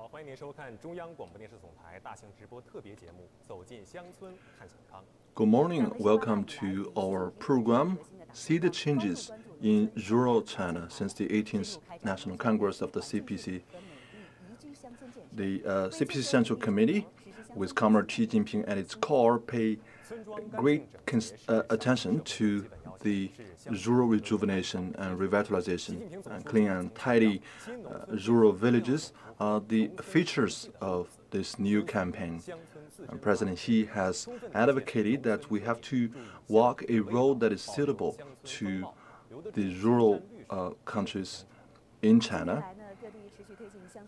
好，欢迎您收看中央广播电视总台大型直播特别节目《走进乡村看小康》。Good morning. Welcome to our program. See the changes in rural China since the 18th National Congress of the CPC. The CPC Central Committee, with Comrade Xi Jinping at its core, pay great attention to the rural rejuvenation and revitalization. Clean and tidy rural villages are the features of this new campaign. And President Xi has advocated that we have to walk a road that is suitable to the rural countries in China.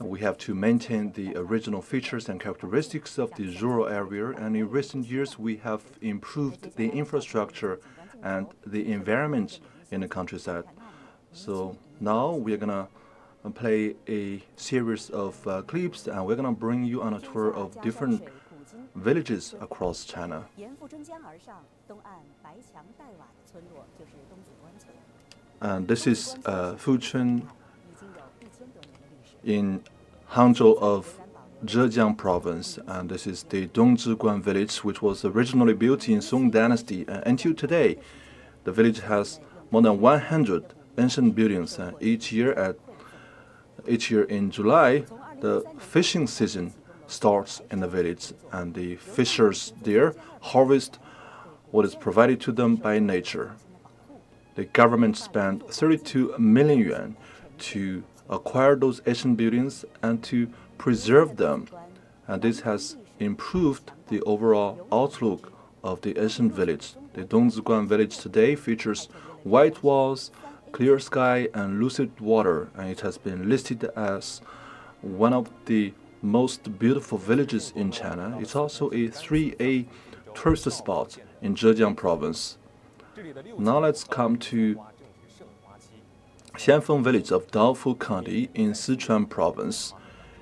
We have to maintain the original features and characteristics of the rural area, and in recent years we have improved the infrastructure and the environment in the countryside. So now we're gonna play a series of clips, and we're gonna bring you on a tour of different villages across China. And this is Fuchun in Hangzhou of Zhejiang province, and this is the Dongzhiguan village, which was originally built in Song Dynasty. Until today, the village has more than 100 ancient buildings, and each year in July, the fishing season starts in the village, and the fishers there harvest what is provided to them by nature. The government spent 32 million yuan to acquire those ancient buildings and to preserve them, and this has improved the overall outlook of the ancient village. The Dongzhiguan village today features white walls, clear sky, and lucid water, and it has been listed as one of the most beautiful villages in China. It's also a 3A tourist spot in Zhejiang province. Now let's come to Xianfeng village of Daofu County in Sichuan province.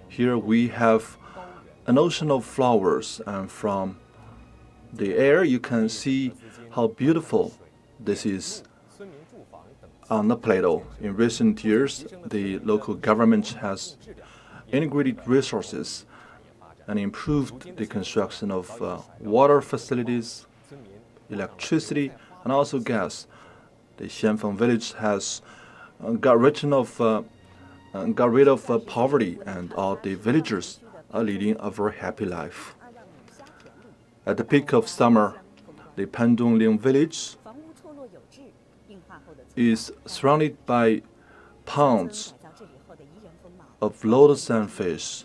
Here we have an ocean of flowers, and from the air you can see how beautiful this is on the Plateau. In recent years, the local government has integrated resources and improved the construction of water facilities, electricity, and also gas. The Xianfeng village has got rid of poverty, and all the villagers are leading a very happy life. At the peak of summer, the Pandongling village is surrounded by ponds of lotus and fish,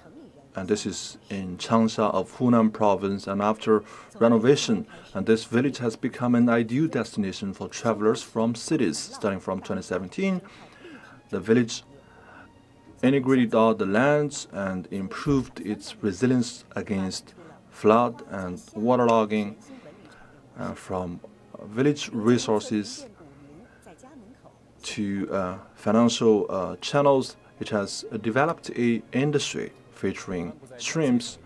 and this is in Changsha of Hunan province. And after renovation, and this village has become an ideal destination for travelers from cities. Starting from 2017, the village integrated all the lands and improved its resilience against flood and waterlogging. From village resources to financial channels, it has developed an industry featuring shrimps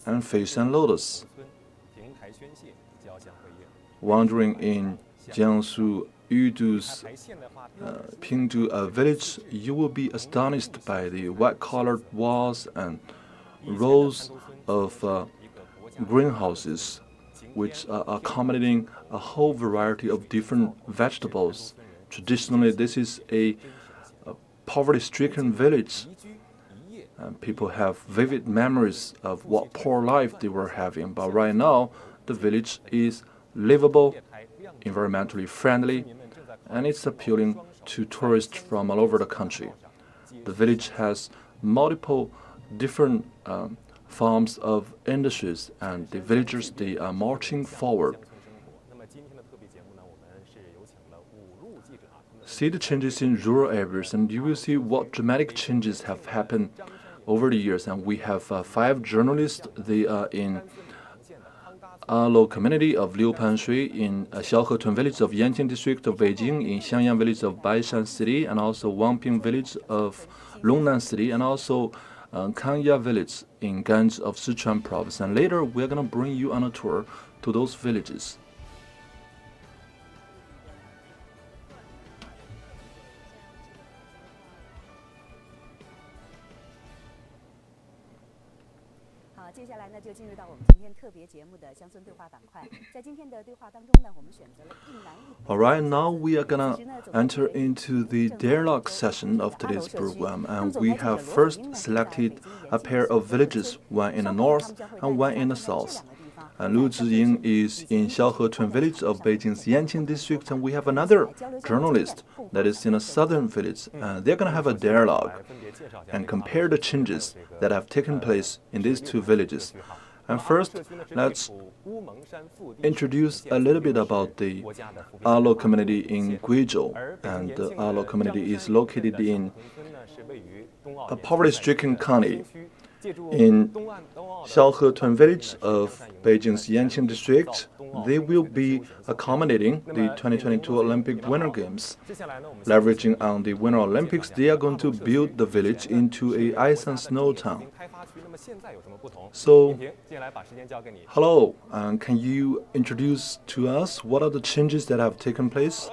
and fish and lotus. Wandering in Jiangsu Yudu's Pingdu village, you will be astonished by the white-colored walls and rows of greenhouses, which are accommodating a whole variety of different vegetables. Traditionally, this is a poverty-stricken village, and people have vivid memories of what poor life they were having. But right now, the village is livable, environmentally friendly, and it's appealing to tourists from all over the country. The village has multiple different forms of industries, and the villagers, they are marching forward. See the changes in rural areas, and you will see what dramatic changes have happened over the years. And we have 5 journalists. They are in Alo community of Liupanshui, in Xiaohetun village of Yanqing district of Beijing, in Xiangyang village of Baishan city, and also Wangping village of Longnan city, and also Kangya village in Ganzhou of Sichuan province. And later we're going to bring you on a tour to those villages. 接下来呢，就进入到我们今天特别节目的乡村对话板块。在今天的对话当中呢，我们选择了一南一北。 All right, now we are gonna enter into the dialogue session of today's program, and we have first selected a pair of villages, one in the north and one in the south. Lu Zhiying is in Xiaohe Twin Village of Beijing's Yanqing district, and we have another journalist that is in a southern village. They're going to have a dialogue and compare the changes that have taken place in these two villages. And first, let's introduce a little bit about the Alo community in Guizhou. And the Alo community is located in a poverty-stricken county in Xiaohe Twin Village of Beijing's Yanqing district. They will be accommodating the 2022 Olympic Winter Games. Leveraging on the Winter Olympics, they are going to build the village into a ice and snow town. So, hello, can you introduce to us what are the changes that have taken place?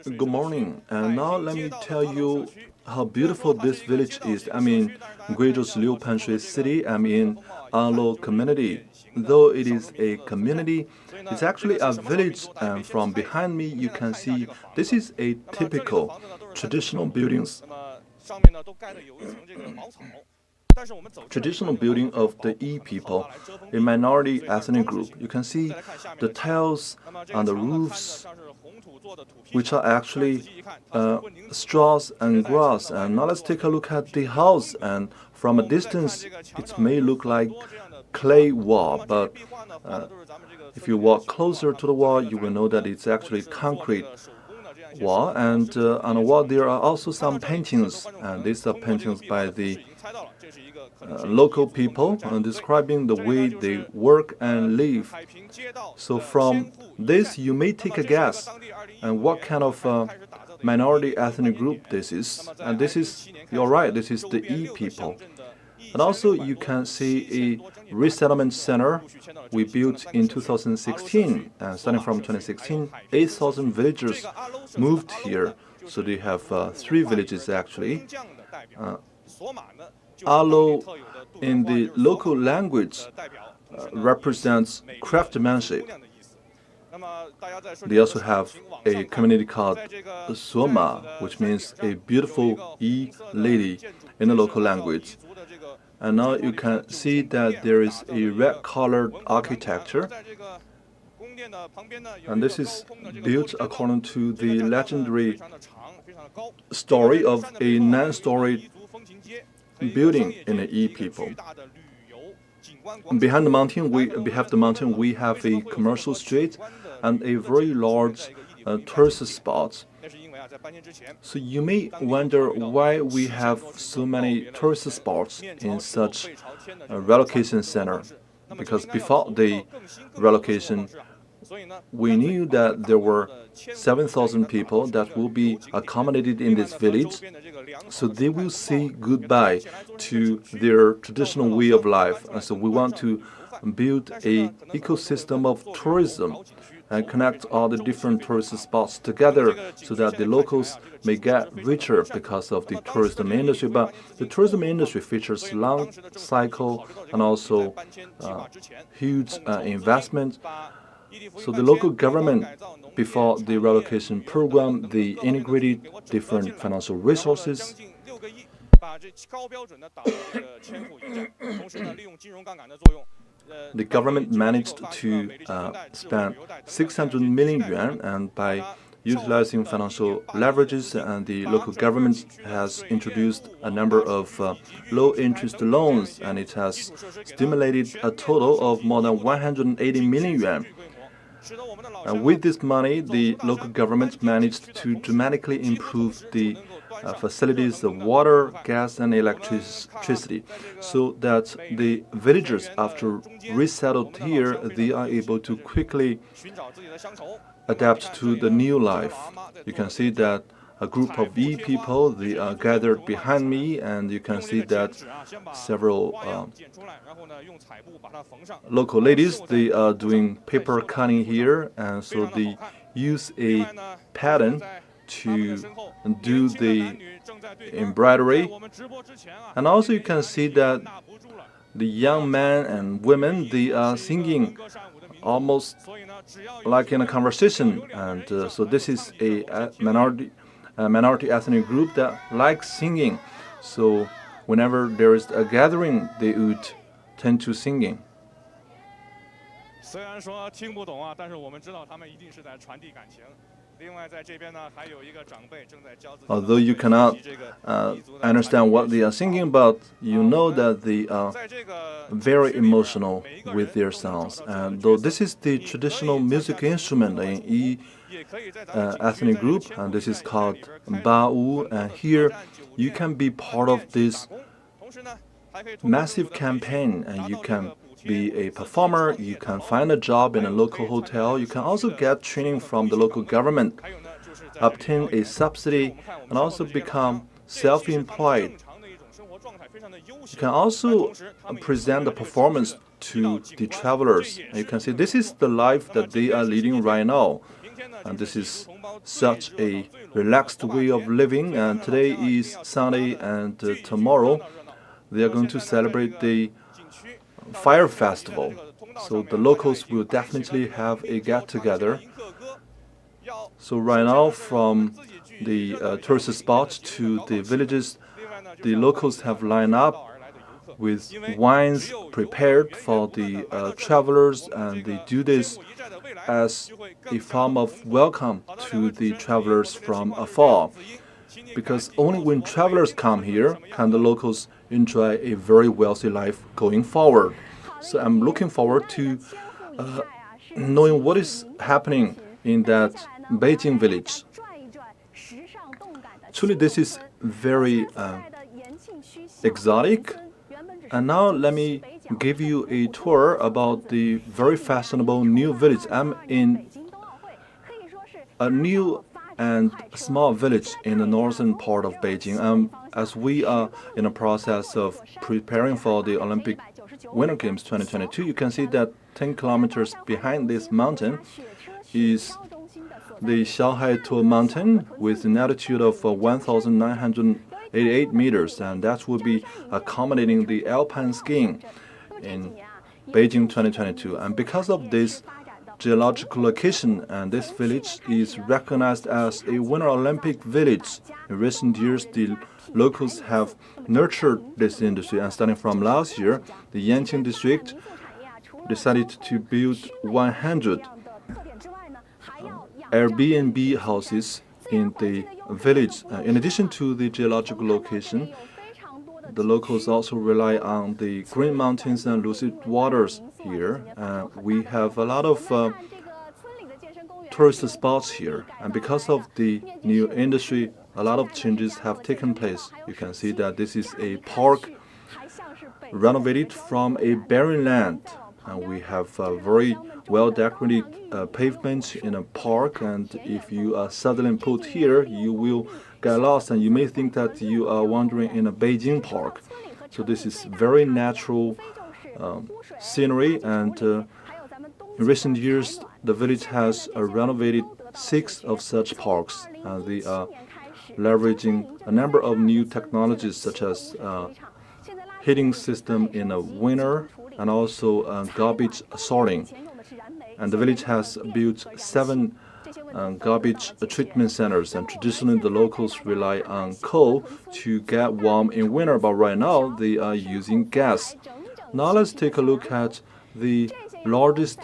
Good morning, and now let me tell you how beautiful this village is. I'm in Guizhou's Liupanshui city. I'm in Alo community. Though it is a community, it's actually a village, and from behind me you can see this is a typical traditional buildings. Traditional building of the Yi people, a minority ethnic group. You can see the tiles on the roofs, which are actually straws and grass. And now let's take a look at the house. And from a distance, it may look like clay wall, but if you walk closer to the wall, you will know that it's actually concrete wall. And on the wall, there are also some paintings, and these are paintings by the local people describing the way they work and live. So from this, you may take a guess and what kind of minority ethnic group this is. And this is, you're right, this is the Yi people. And also you can see a resettlement center we built in 2016. And starting from 2016, 8,000 villagers moved here. So they have 3 villages actually. Alo in the local language represents craftsmanship. They also have a community called Suoma, which means a beautiful Yi lady in the local language. And now you can see that there is a red-colored architecture. And this is built according to the legendary story of a 9-story building in the Yi people. Behind the mountain, we have a commercial street and a very large tourist spot. So you may wonder why we have so many tourist spots in such a relocation center. Because before the relocation, we knew that there were 7,000 people that will be accommodated in this village, so they will say goodbye to their traditional way of life. And so we want to build an ecosystem of tourism and connect all the different tourist spots together so that the locals may get richer because of the tourism industry. But the tourism industry features long cycle and also huge investment. So the local government, before the relocation program, they integrated different financial resources. The government managed to spend 600 million yuan, and by utilizing financial leverages, and the local government has introduced a number of low-interest loans, and it has stimulated a total of more than 180 million yuan. And with this money, the local government managed to dramatically improve the facilities of water, gas, and electricity, so that the villagers, after resettled here, they are able to quickly adapt to the new life. You can see that a group of Yi people, they are gathered behind me, and you can see that several local ladies, they are doing paper cutting here, and so they use a pattern to do the embroidery. And also you can see that the young men and women, they are singing almost like in a conversation. And so this is a minority ethnic group that likes singing. So whenever there is a gathering, they would tend to singing. 虽然说听不懂啊，但是我们知道他们一定是在传递感情。另外，在这边呢，还有一个长辈正在教自己。Although you cannot understand what they are singing about, you know that they are very emotional with their songs. And though this is the traditional music instrument in each ethnic group, and this is called Ba'u, and here you can be part of this massive campaign, and you can be a performer, you can find a job in a local hotel, you can also get training from the local government, obtain a subsidy, and also become self-employed. You can also present the performance to the travelers. And you can see this is the life that they are leading right now. And this is such a relaxed way of living. And today is Sunday, and tomorrow they are going to celebrate the fire festival. So the locals will definitely have a get-together. So right now, from the tourist spots to the villages, the locals have lined up with wines prepared for the travelers, and they do this as a form of welcome to the travelers from afar. Because only when travelers come here can the locals enjoy a very wealthy life going forward. So I'm looking forward to knowing what is happening in that Beijing village. Actually, this is very exotic. And now let me give you a tour about the very fashionable new village. I'm in a new and small village in the northern part of Beijing. As we are in the process of preparing for the Olympic Winter Games 2022, you can see that 10 kilometers behind this mountain is the Xiaohai Mountain with an altitude of 1,988 meters, and that will be accommodating the alpine skiing in Beijing 2022. And because of this geological location, and this village is recognized as a Winter Olympic village. In recent years, the locals have nurtured this industry, and starting from last year, the Yanqing district decided to build 100 Airbnb houses in the village. In addition to the geological location, the locals also rely on the green mountains and lucid waters here. We have a lot of tourist spots here, and because of the new industry, a lot of changes have taken place. You can see that this is a park renovated from a barren land, and we have very well-decorated pavements in a park, and if you are suddenly put here, you will get lost and you may think that you are wandering in a Beijing park. So this is very natural scenery, and in recent years the village has renovated 6 of such parks, and they are leveraging a number of new technologies such as heating system in the winter and also garbage sorting. And the village has built 7 garbage treatment centers, and traditionally the locals rely on coal to get warm in winter, but right now they are using gas. Now let's take a look at the largest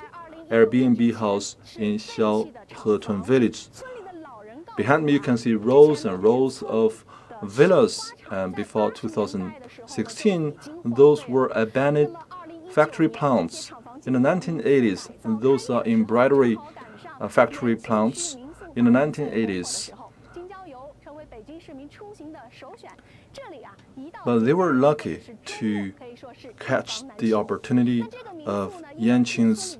Airbnb house in Xiaohetun village. Behind me you can see rows and rows of villas, and before 2016 those were abandoned factory plants. In the 1980s, those are embroidery factory plants. In the 1980s, but they were lucky to catch the opportunity of Yanqing's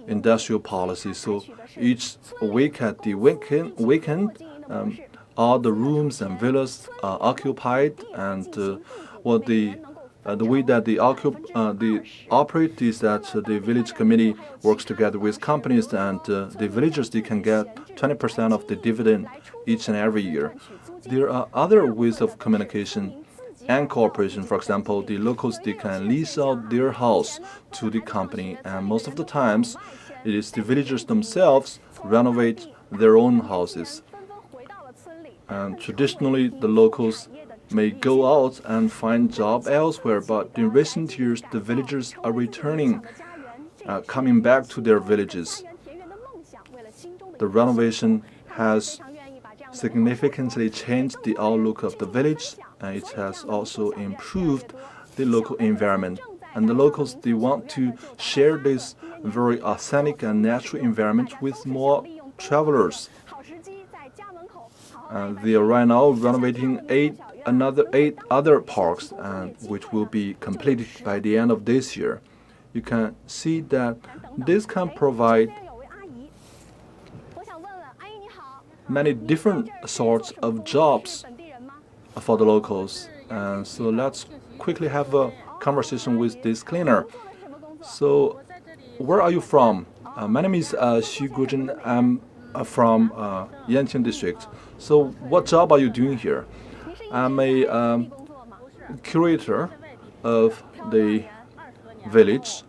industrial policy. So each week at the weekend, all the rooms and villas are occupied, and the the way that they operate is that the village committee works together with companies, and the villagers, they can get 20% of the dividend each and every year. There are other ways of communication and cooperation. For example, the locals, they can lease out their house to the company, and most of the times it is the villagers themselves renovate their own houses. And traditionally, the locals may go out and find job elsewhere, but in recent years, the villagers are returning, coming back to their villages. The renovation has significantly changed the outlook of the village, and it has also improved the local environment. And the locals, they want to share this very authentic and natural environment with more travelers. They are right now renovating 8 other parks, which will be completed by the end of this year. You can see that this can provide many different sorts of jobs for the locals. And so let's quickly have a conversation with this cleaner. So, where are you from? My name is Xu Guzhen. I'm from Yanqing district. So, what job are you doing here? I'm a curator of the village.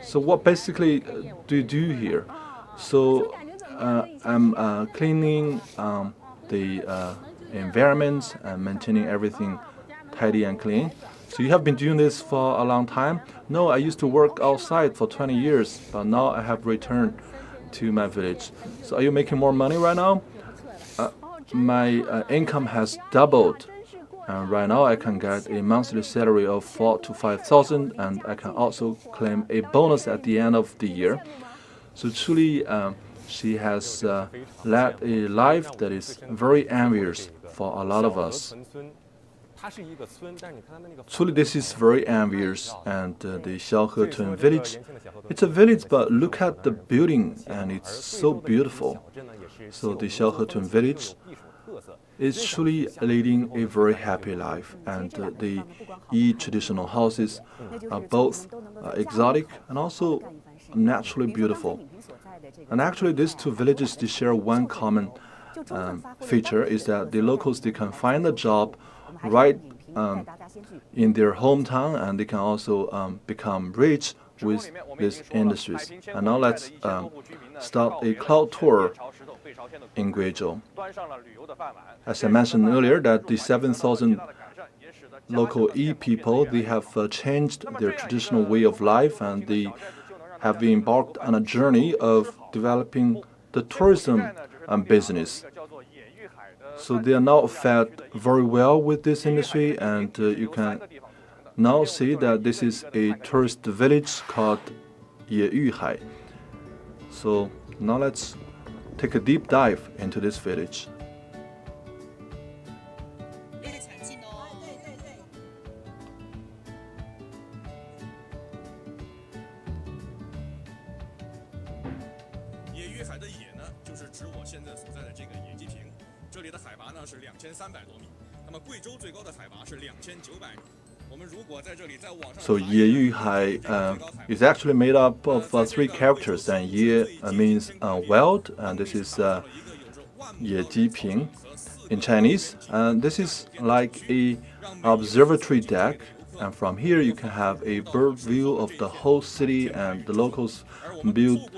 So, what basically do you do here? So, I'm cleaning the environment and maintaining everything tidy and clean. So you have been doing this for a long time? No, I used to work outside for 20 years, but now I have returned to my village. So are you making more money right now? My income has doubled. Right now I can get a monthly salary of 4,000 to 5,000, and I can also claim a bonus at the end of the year. So truly, she has led a life that is very envious for a lot of us. Truly, this is very envious. And the Xiaohe village, it's a village, but look at the building, and it's so beautiful. So the Xiaohe village is truly leading a very happy life, and the traditional houses are both exotic and also naturally beautiful. And actually, these two villages, they share one common feature, is that the locals, they can find a job right in their hometown, and they can also become rich with these industries. And now let's start a cloud tour in Guizhou. As I mentioned earlier, that the 7,000 local people, they have changed their traditional way of life, and they have been embarked on a journey of developing the tourism business. So they are now fed very well with this industry, and you can now see that this is a tourist village called Yeyuhai. So now let's take a deep dive into this village. So Yeyuhai is actually made up of 3 characters, and Ye means wild, and this is Yejiping in Chinese. And this is like a observatory deck, and from here you can have a bird view of the whole city, and the locals build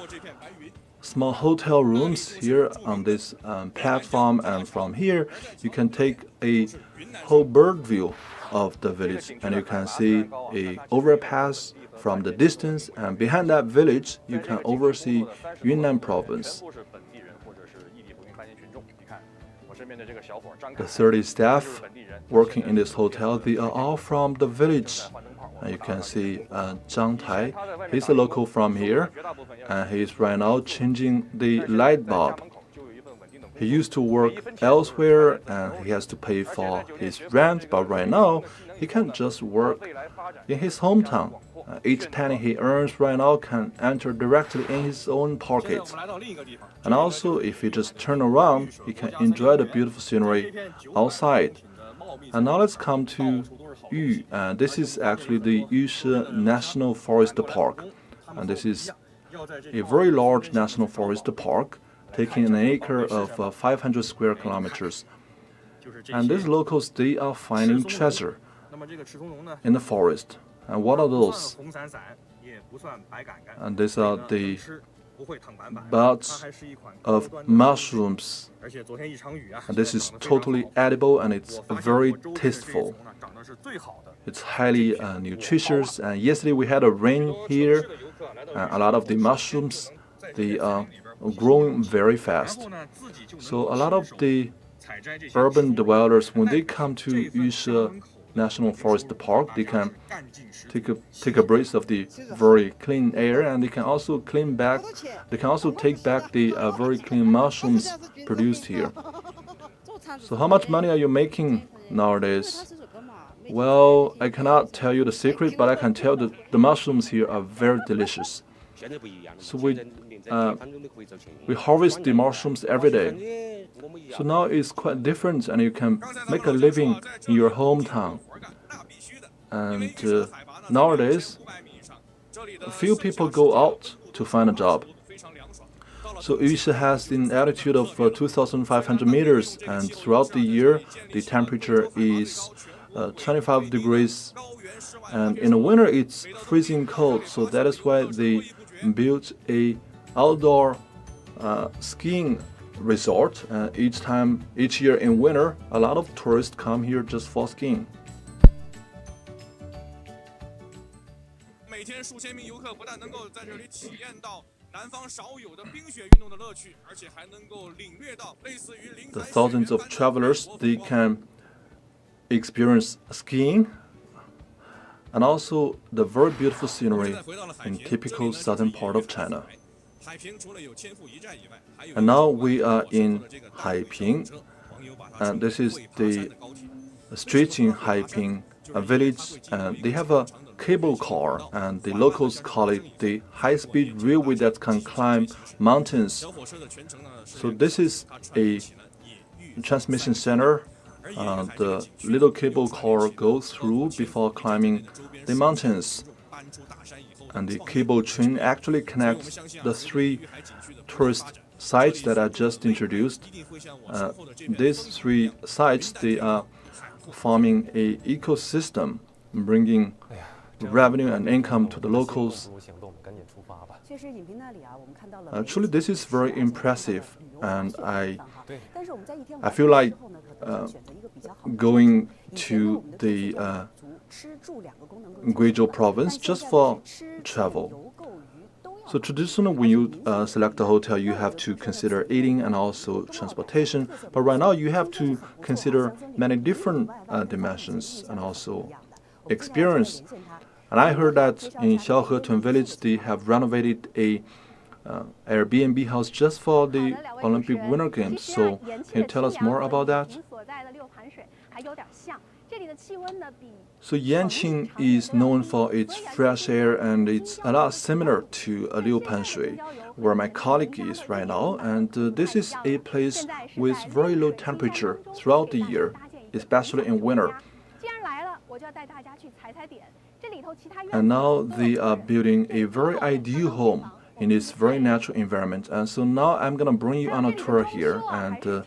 small hotel rooms here on this platform, and from here you can take a whole bird view of the village, and you can see a overpass from the distance, and behind that village you can oversee Yunnan province. The 30 staff working in this hotel, they are all from the village. And you can see Zhang Tai, he's a local from here, and he's right now changing the light bulb. He used to work elsewhere, and he has to pay for his rent, but right now he can just work in his hometown. Each penny he earns right now can enter directly in his own pocket. And also, if he just turn around, he can enjoy the beautiful scenery outside. And now let's come to Yu. This is actually the Yushe National Forest Park. And this is a very large national forest park, taking an acre of 500 square kilometers. And these locals, they are finding treasure in the forest. And what are those? And these are the buds of mushrooms. And this is totally edible and it's very tasteful. It's highly nutritious. And yesterday we had a rain here. A lot of the mushrooms, they are growing very fast. So a lot of the urban dwellers, when they come to Yushe National Forest Park, they can take a breath of the very clean air, and they can also take back the very clean mushrooms produced here. So how much money are you making nowadays? Well, I cannot tell you the secret, but I can tell that the mushrooms here are very delicious. So we harvest the mushrooms every day. So now it's quite different, and you can make a living in your hometown. And nowadays, few people go out to find a job. So Yushe has an altitude of 2,500 meters, and throughout the year, the temperature is 25 degrees. And in the winter, it's freezing cold. So that is why they built a outdoor skiing resort. Each year in winter, a lot of tourists come here just for skiing. 每天数千名游客不但能够在这里体验到南方少有的冰雪运动的乐趣，而且还能够领略到类似于灵 The thousands of travelers, they can experience skiing and also the very beautiful scenery in typical southern part of China. And now we are in Haiping, and this is the street in Haiping, a village, and they have a cable car, and the locals call it the high-speed railway that can climb mountains. So this is a transmission center. The little cable car goes through before climbing the mountains. And the cable train actually connects the three tourist sites that I just introduced. These three sites, they are forming an ecosystem, bringing revenue and income to the locals. Actually, this is very impressive, and I feel like going to the Guizhou province just for travel. So traditionally, when you select a hotel, you have to consider eating and also transportation. But right now, you have to consider many different dimensions and also experience. And I heard that in Xiaohe Twin Village, they have renovated a Airbnb house just for the Olympic Winter Games. So can you tell us more about that? So Yanqing is known for its fresh air, and it's a lot similar to Liupanshui, where my colleague is right now. And this is a place with very low temperature throughout the year, especially in winter. And now they are building a very ideal home in this very natural environment. And so now I'm going to bring you on a tour here. And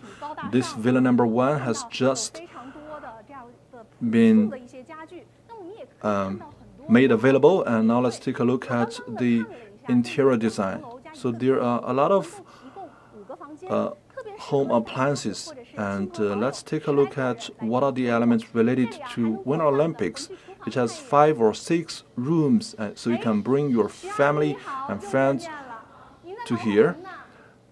this villa number 1 has just been made available. And now let's take a look at the interior design. So there are a lot of home appliances. And let's take a look at what are the elements related to Winter Olympics. It has 5 or 6 rooms, so you can bring your family and friends to here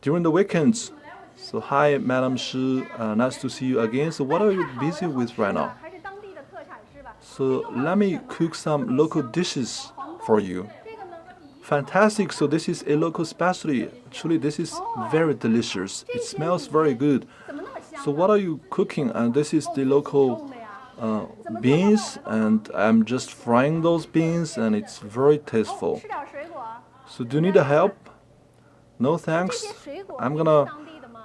during the weekends. So hi, Madam Shi, nice to see you again. So what are you busy with right now? So let me cook some local dishes for you. Fantastic, so this is a local specialty. Actually, this is very delicious. It smells very good. So what are you cooking? And this is the local beans, and I'm just frying those beans, and it's very tasteful. So do you need help? No thanks. I'm gonna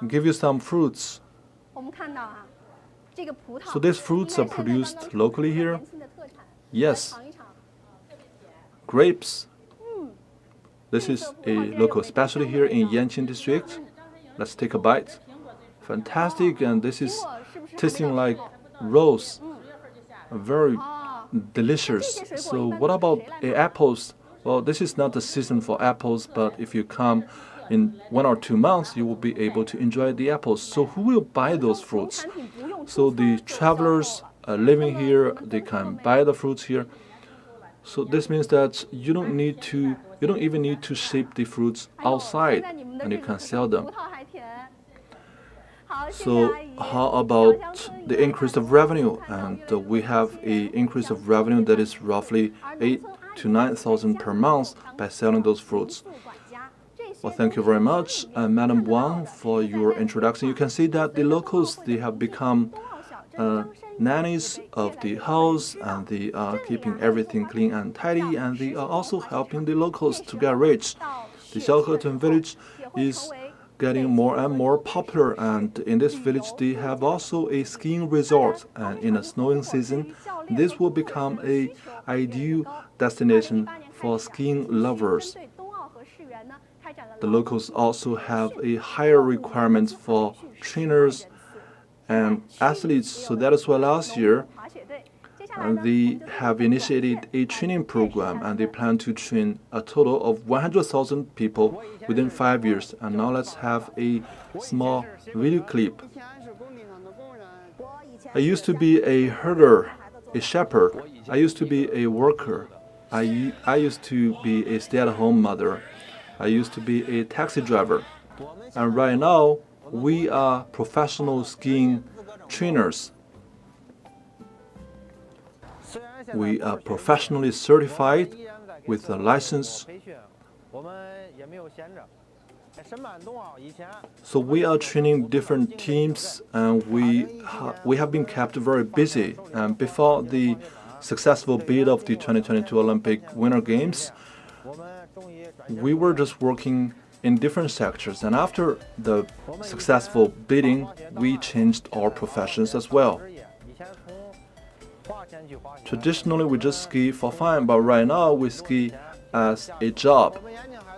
give you some fruits. So these fruits are produced locally here? Yes. Grapes. This is a local specialty here in Yanqing district. Let's take a bite. Fantastic, and this is tasting like rose. Very delicious. So what about apples? Well, this is not the season for apples, but if you come in 1 or 2 months, you will be able to enjoy the apples. So who will buy those fruits? So the travelers living here, they can buy the fruits here. So this means that you don't even need to ship the fruits outside, and you can sell them. So how about the increase of revenue? And we have an increase of revenue that is roughly 8,000 to 9,000 per month by selling those fruits. Well, thank you very much, Madam Wang, for your introduction. You can see that the locals, they have become nannies of the house, and they are keeping everything clean and tidy, and they are also helping the locals to get rich. The Xiaohetung village is getting more and more popular, and in this village they have also a skiing resort, and in the snowing season this will become an ideal destination for skiing lovers. The locals also have a higher requirements for trainers and athletes, so that is why last year they have initiated a training program, and they plan to train a total of 100,000 people within 5 years. And now let's have a small video clip. I used to be a herder, a shepherd. I used to be a worker. I used to be a stay-at-home mother. I used to be a taxi driver. And right now, we are professional skiing trainers. We are professionally certified with a license. So we are training different teams, and we have been kept very busy. And before the successful bid of the 2022 Olympic Winter Games, we were just working in different sectors, and after the successful bidding, we changed our professions as well. Traditionally, we just ski for fun, but right now we ski as a job.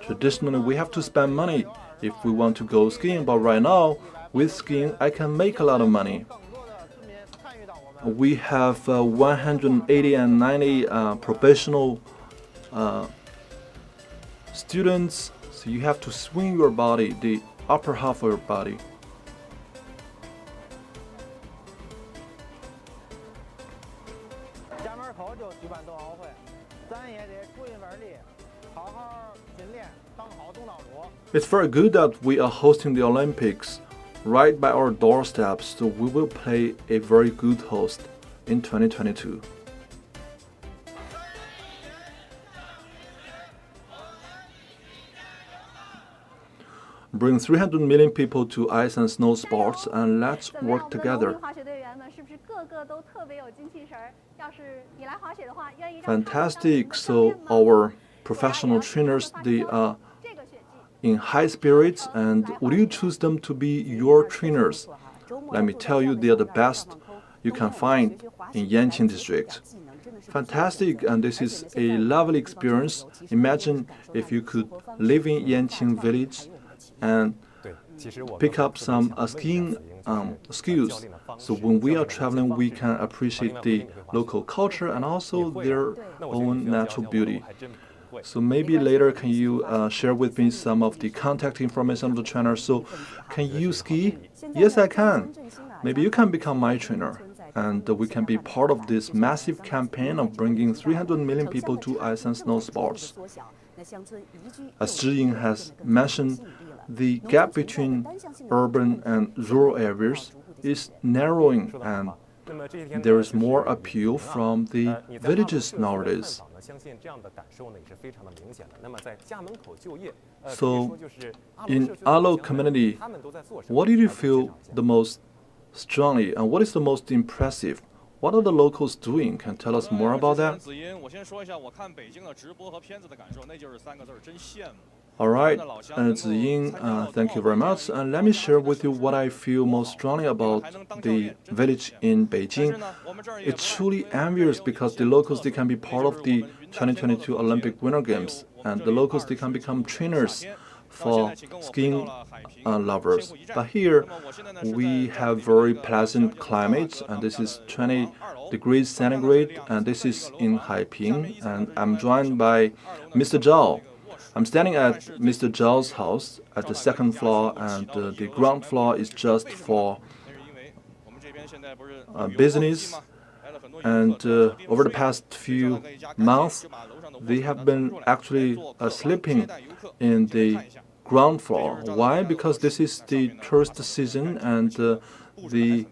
Traditionally, we have to spend money if we want to go skiing, but right now, with skiing, I can make a lot of money. We have 180 and 90 professional students. So you have to swing your body, the upper half of your body. It's very good that we are hosting the Olympics right by our doorsteps, so we will play a very good host in 2022. Bring 300 million people to ice and snow sports, and let's work together. Fantastic. So our professional trainers, they are in high spirits, and would you choose them to be your trainers? Let me tell you, they are the best you can find in Yanqing district. Fantastic, and this is a lovely experience. Imagine if you could live in Yanqing village and pick up some skiing skills. So when we are traveling, we can appreciate the local culture and also their own natural beauty. So maybe later, can you share with me some of the contact information of the trainer? So can you ski? Yes, I can. Maybe you can become my trainer, and we can be part of this massive campaign of bringing 300 million people to ice and snow sports. As Zhiying has mentioned, the gap between urban and rural areas is narrowing, and there is more appeal from the villages nowadays. So, in Alo community, what did you feel the most strongly, and what is the most impressive? What are the locals doing? Can you tell us more about that? All right, Ziying, thank you very much. And let me share with you what I feel most strongly about the village in Beijing. It's truly envious because the locals, they can be part of the 2022 Olympic Winter Games, and the locals, they can become trainers for skiing lovers. But here, we have very pleasant climate, and this is 20 degrees centigrade, and this is in Haiping, and I'm joined by Mr. Zhao. I'm standing at Mr. Zhao's house at the second floor, and the ground floor is just for business. And over the past few months, they have been actually sleeping in the ground floor. Why? Because this is the tourist season, and they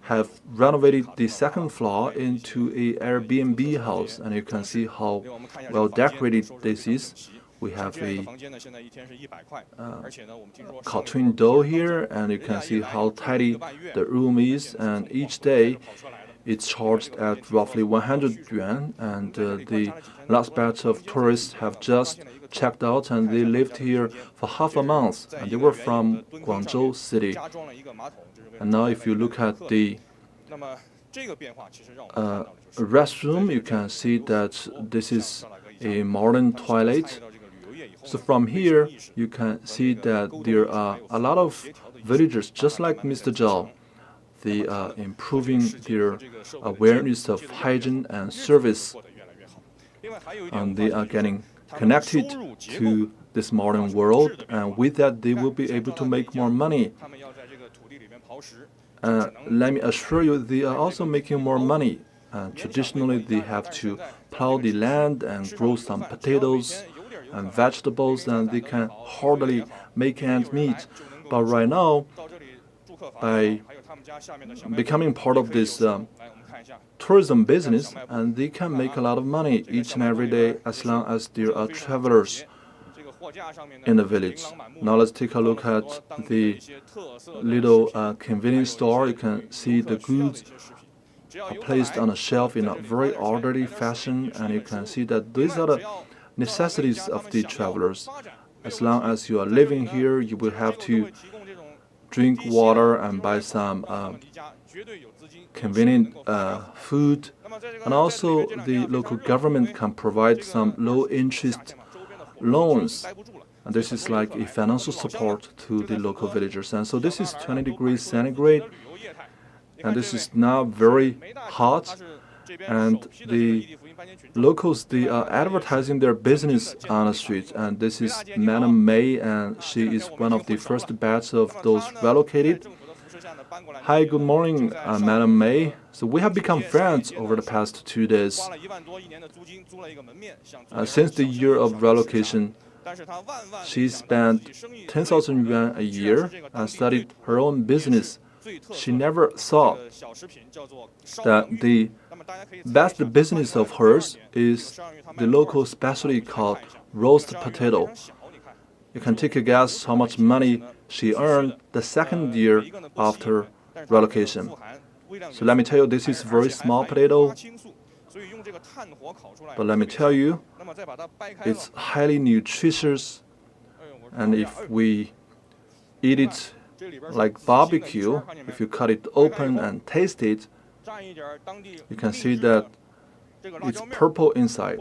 have renovated the second floor into a Airbnb house, and you can see how well decorated this is. We have a cartoon doll here, and you can see how tidy the room is, and each day it's charged at roughly 100 yuan, and the last batch of tourists have just checked out, and they lived here for half a month, and they were from Guangzhou City. And now if you look at the restroom, you can see that this is a modern toilet. So from here, you can see that there are a lot of villagers, just like Mr. Zhao. They are improving their awareness of hygiene and service, and they are getting connected to this modern world, and with that, they will be able to make more money. Let me assure you, they are also making more money. Traditionally, they have to plow the land and grow some potatoes and vegetables, and they can hardly make ends meet. But right now, by becoming part of this tourism business, and they can make a lot of money each and every day as long as there are travelers in the village. Now let's take a look at the little convenience store. You can see the goods are placed on a shelf in a very orderly fashion, and you can see that these are the necessities of the travelers. As long as you are living here, you will have to drink water and buy some convenient food, and also the local government can provide some low-interest loans, and this is like a financial support to the local villagers. And so this is 20 degrees centigrade, and this is now very hot, and the locals, they are advertising their business on the street, and this is Madam May, and she is one of the first batch of those relocated. Hi, good morning, Madam May. So we have become friends over the past 2 days. Since the year of relocation, she spent 10,000 yuan a year and started her own business. She never thought that the best business of hers is the local specialty called roast potato. You can take a guess how much money she earned the second year after relocation. So let me tell you, this is very small potato, but let me tell you, it's highly nutritious, and if we eat it like barbecue, if you cut it open and taste it, you can see that it's purple inside.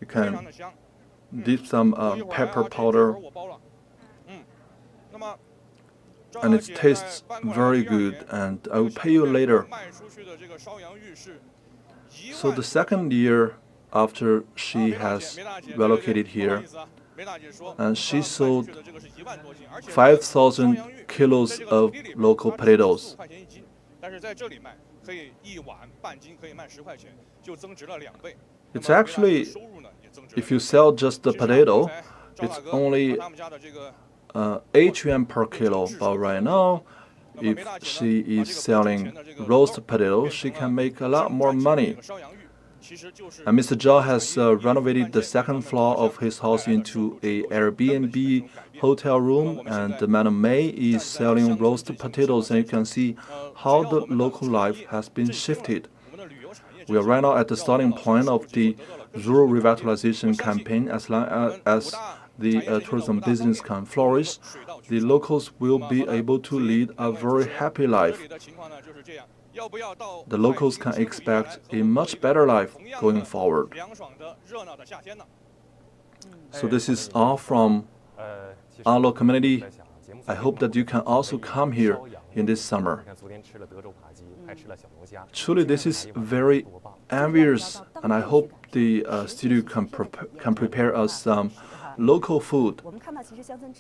You can dip some pepper powder, and it tastes very good, and I will pay you later. So the second year after she has relocated here, and she sold 5,000 kilos of local potatoes. It's actually, if you sell just the potato, it's only 8 yuan per kilo, but right now, if she is selling roast potato, she can make a lot more money. And Mr. Zhao has renovated the second floor of his house into a Airbnb hotel room, and Madam May is selling roast potatoes, and you can see how the local life has been shifted. We are right now at the starting point of the rural revitalization campaign. As long as the tourism business can flourish, the locals will be able to lead a very happy life. The locals can expect a much better life going forward. So this is all from our community. I hope that you can also come here in this summer. Truly, this is very envious, and I hope the studio can prepare us some local food.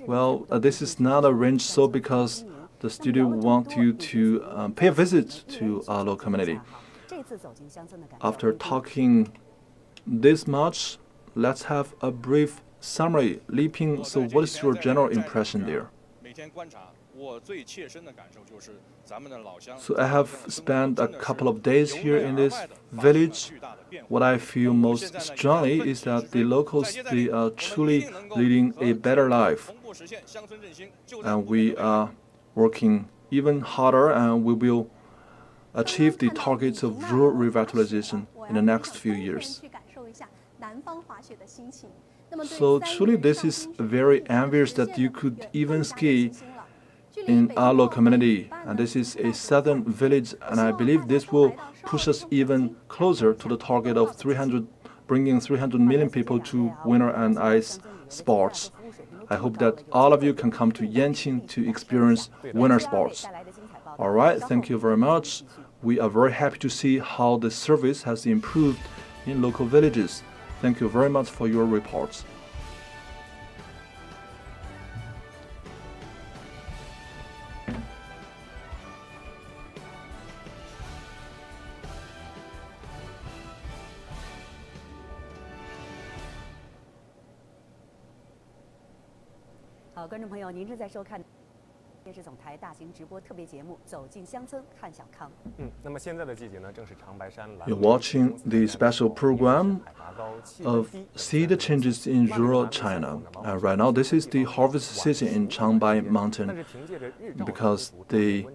Well, this is not arranged so because the studio want you to pay a visit to our local community. After talking this much, let's have a brief summary. Li Ping, so what is your general impression there? So I have spent a couple of days here in this village. What I feel most strongly is that the locals, they are truly leading a better life. And we are working even harder, and we will achieve the targets of rural revitalization in the next few years. So truly this is very envious that you could even ski in our local community, and this is a southern village, and I believe this will push us even closer to the target of bringing 300 million people to winter and ice sports. I hope that all of you can come to Yanqing to experience winter sports. All right, thank you very much. We are very happy to see how the service has improved in local villages. Thank you very much for your reports. You're watching the special program of See the Changes in Rural China. Right now, this is the harvest season in Changbai Mountain because the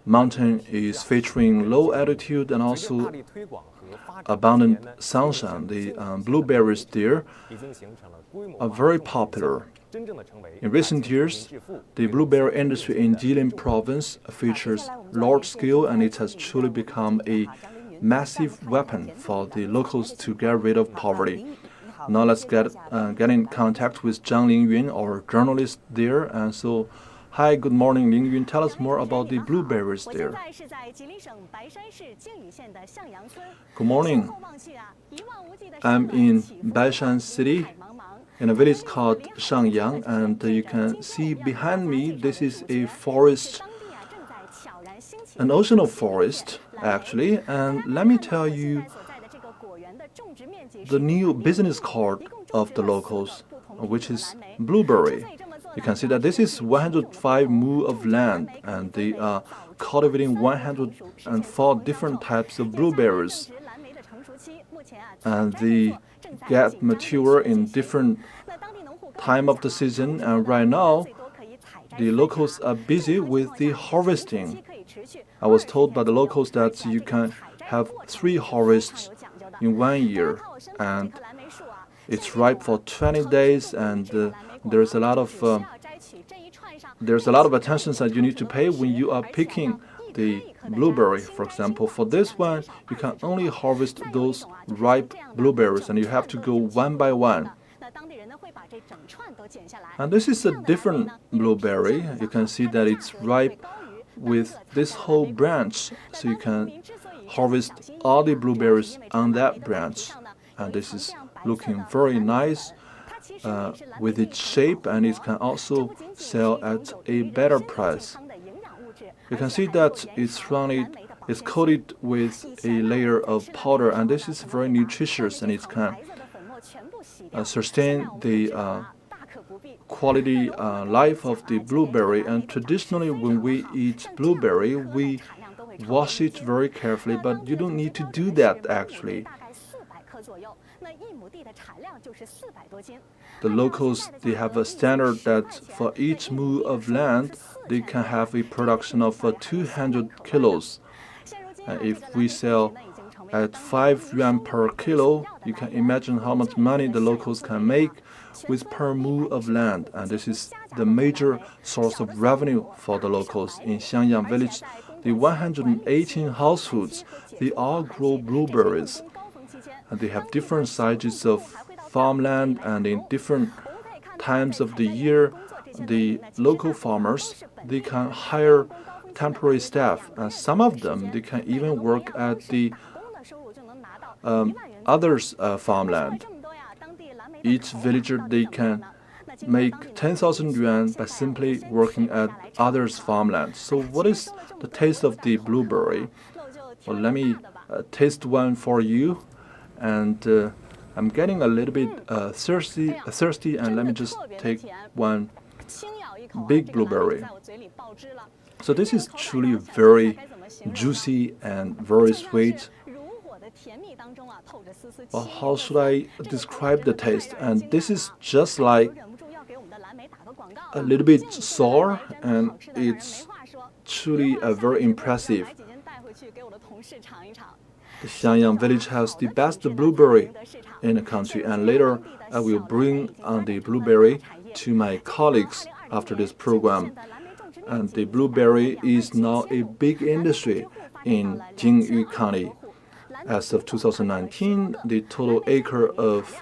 mountain is featuring low altitude and also abundant sunshine. The blueberries there are very popular. In recent years, the blueberry industry in Jilin province features large scale, and it has truly become a massive weapon for the locals to get rid of poverty. Now let's get in contact with Zhang Lingyun, our journalist there. And so, hi, good morning, Lingyun. Tell us more about the blueberries there. Good morning. I'm in Baishan City, in a village called Shangyang, and you can see behind me, this is a forest, an oceanal forest, actually. And let me tell you the new business card of the locals, which is blueberry. You can see that this is 105 mu of land, and they are cultivating 104 different types of blueberries. And they get mature in different time of the season, and right now the locals are busy with the harvesting. I was told by the locals that you can have 3 harvests in 1 year, and it's ripe for 20 days, and there's a lot of attention that you need to pay when you are picking the blueberry. For example, for this one, you can only harvest those ripe blueberries, and you have to go one by one. And this is a different blueberry. You can see that it's ripe with this whole branch, so you can harvest all the blueberries on that branch. And this is looking very nice with its shape, and it can also sell at a better price. You can see that it's coated with a layer of powder, and this is very nutritious, and it can sustain the quality life of the blueberry. And traditionally, when we eat blueberry, we wash it very carefully, but you don't need to do that actually. The locals, they have a standard that for each mu of land, they can have a production of 200 kilos. And if we sell at 5 yuan per kilo. You can imagine how much money the locals can make with per mu of land, and this is the major source of revenue for the locals in Xiangyang village. The 118 households, they all grow blueberries, and they have different sizes of farmland, and in different times of the year, the local farmers, they can hire temporary staff, and some of them, they can even work at the others' farmland. Each villager, they can make 10,000 yuan by simply working at others' farmland. So what is the taste of the blueberry? Well, let me taste one for you. And I'm getting a little bit thirsty, and let me just take one big blueberry. So this is truly very juicy and very sweet. Well, how should I describe the taste? And this is just like a little bit sour, and it's truly very impressive. The Xiangyang village has the best blueberry in the country, and later I will bring on the blueberry to my colleagues after this program. And the blueberry is now a big industry in Jingyu County. As of 2019, the total acre of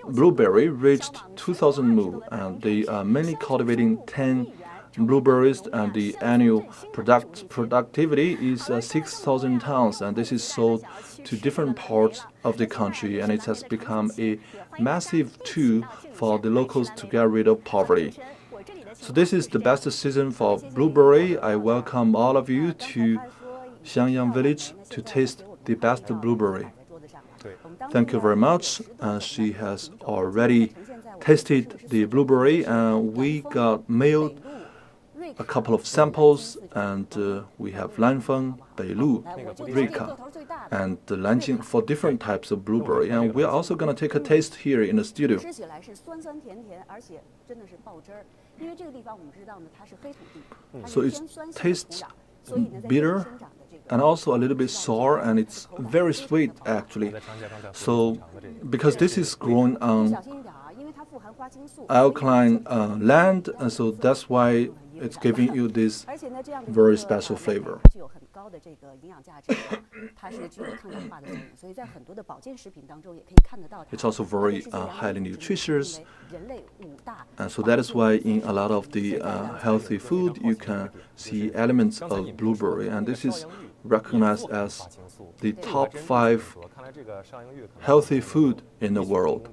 blueberry reached 2,000 mu, and they are mainly cultivating 10 blueberries, and the annual productivity is 6,000 tons, and this is sold to different parts of the country, and it has become a massive tool for the locals to get rid of poverty. So this is the best season for blueberry. I welcome all of you to Xiangyang village to taste the best blueberry. Thank you very much. She has already tasted the blueberry, and we got mailed a couple of samples, and we have Lanfeng, Beilu, Rika, and Lanjing for different types of blueberry. And we're also going to take a taste here in the studio. So it tastes bitter and also a little bit sour, and it's very sweet actually. So because this is grown on alkaline land, and so that's why it's giving you this very special flavor. It's also very highly nutritious, and so that is why in a lot of the healthy food you can see elements of blueberry, and this is recognized as the top 5 healthy food in the world.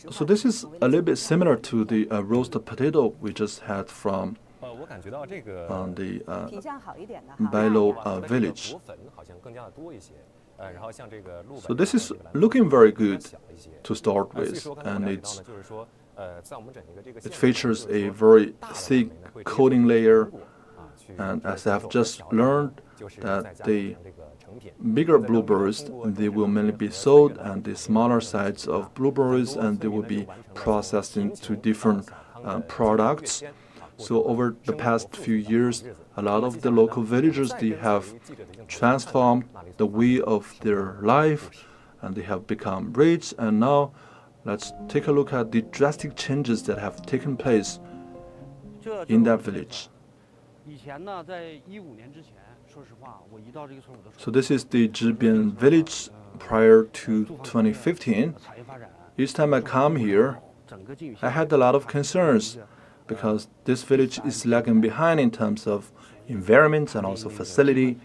So this is a little bit similar to the roasted potato we just had from the Beilo village. So this is looking very good to start with, and it features a very thick coating layer, and as I've just learned that the bigger blueberries, they will mainly be sold, and the smaller size of blueberries, and they will be processed into different products. So over the past few years, a lot of the local villagers, they have transformed the way of their life, and they have become rich. And now let's take a look at the drastic changes that have taken place in that village. So this is the Zhibian village prior to 2015. Each time I come here, I had a lot of concerns because this village is lagging behind in terms of environment and also facility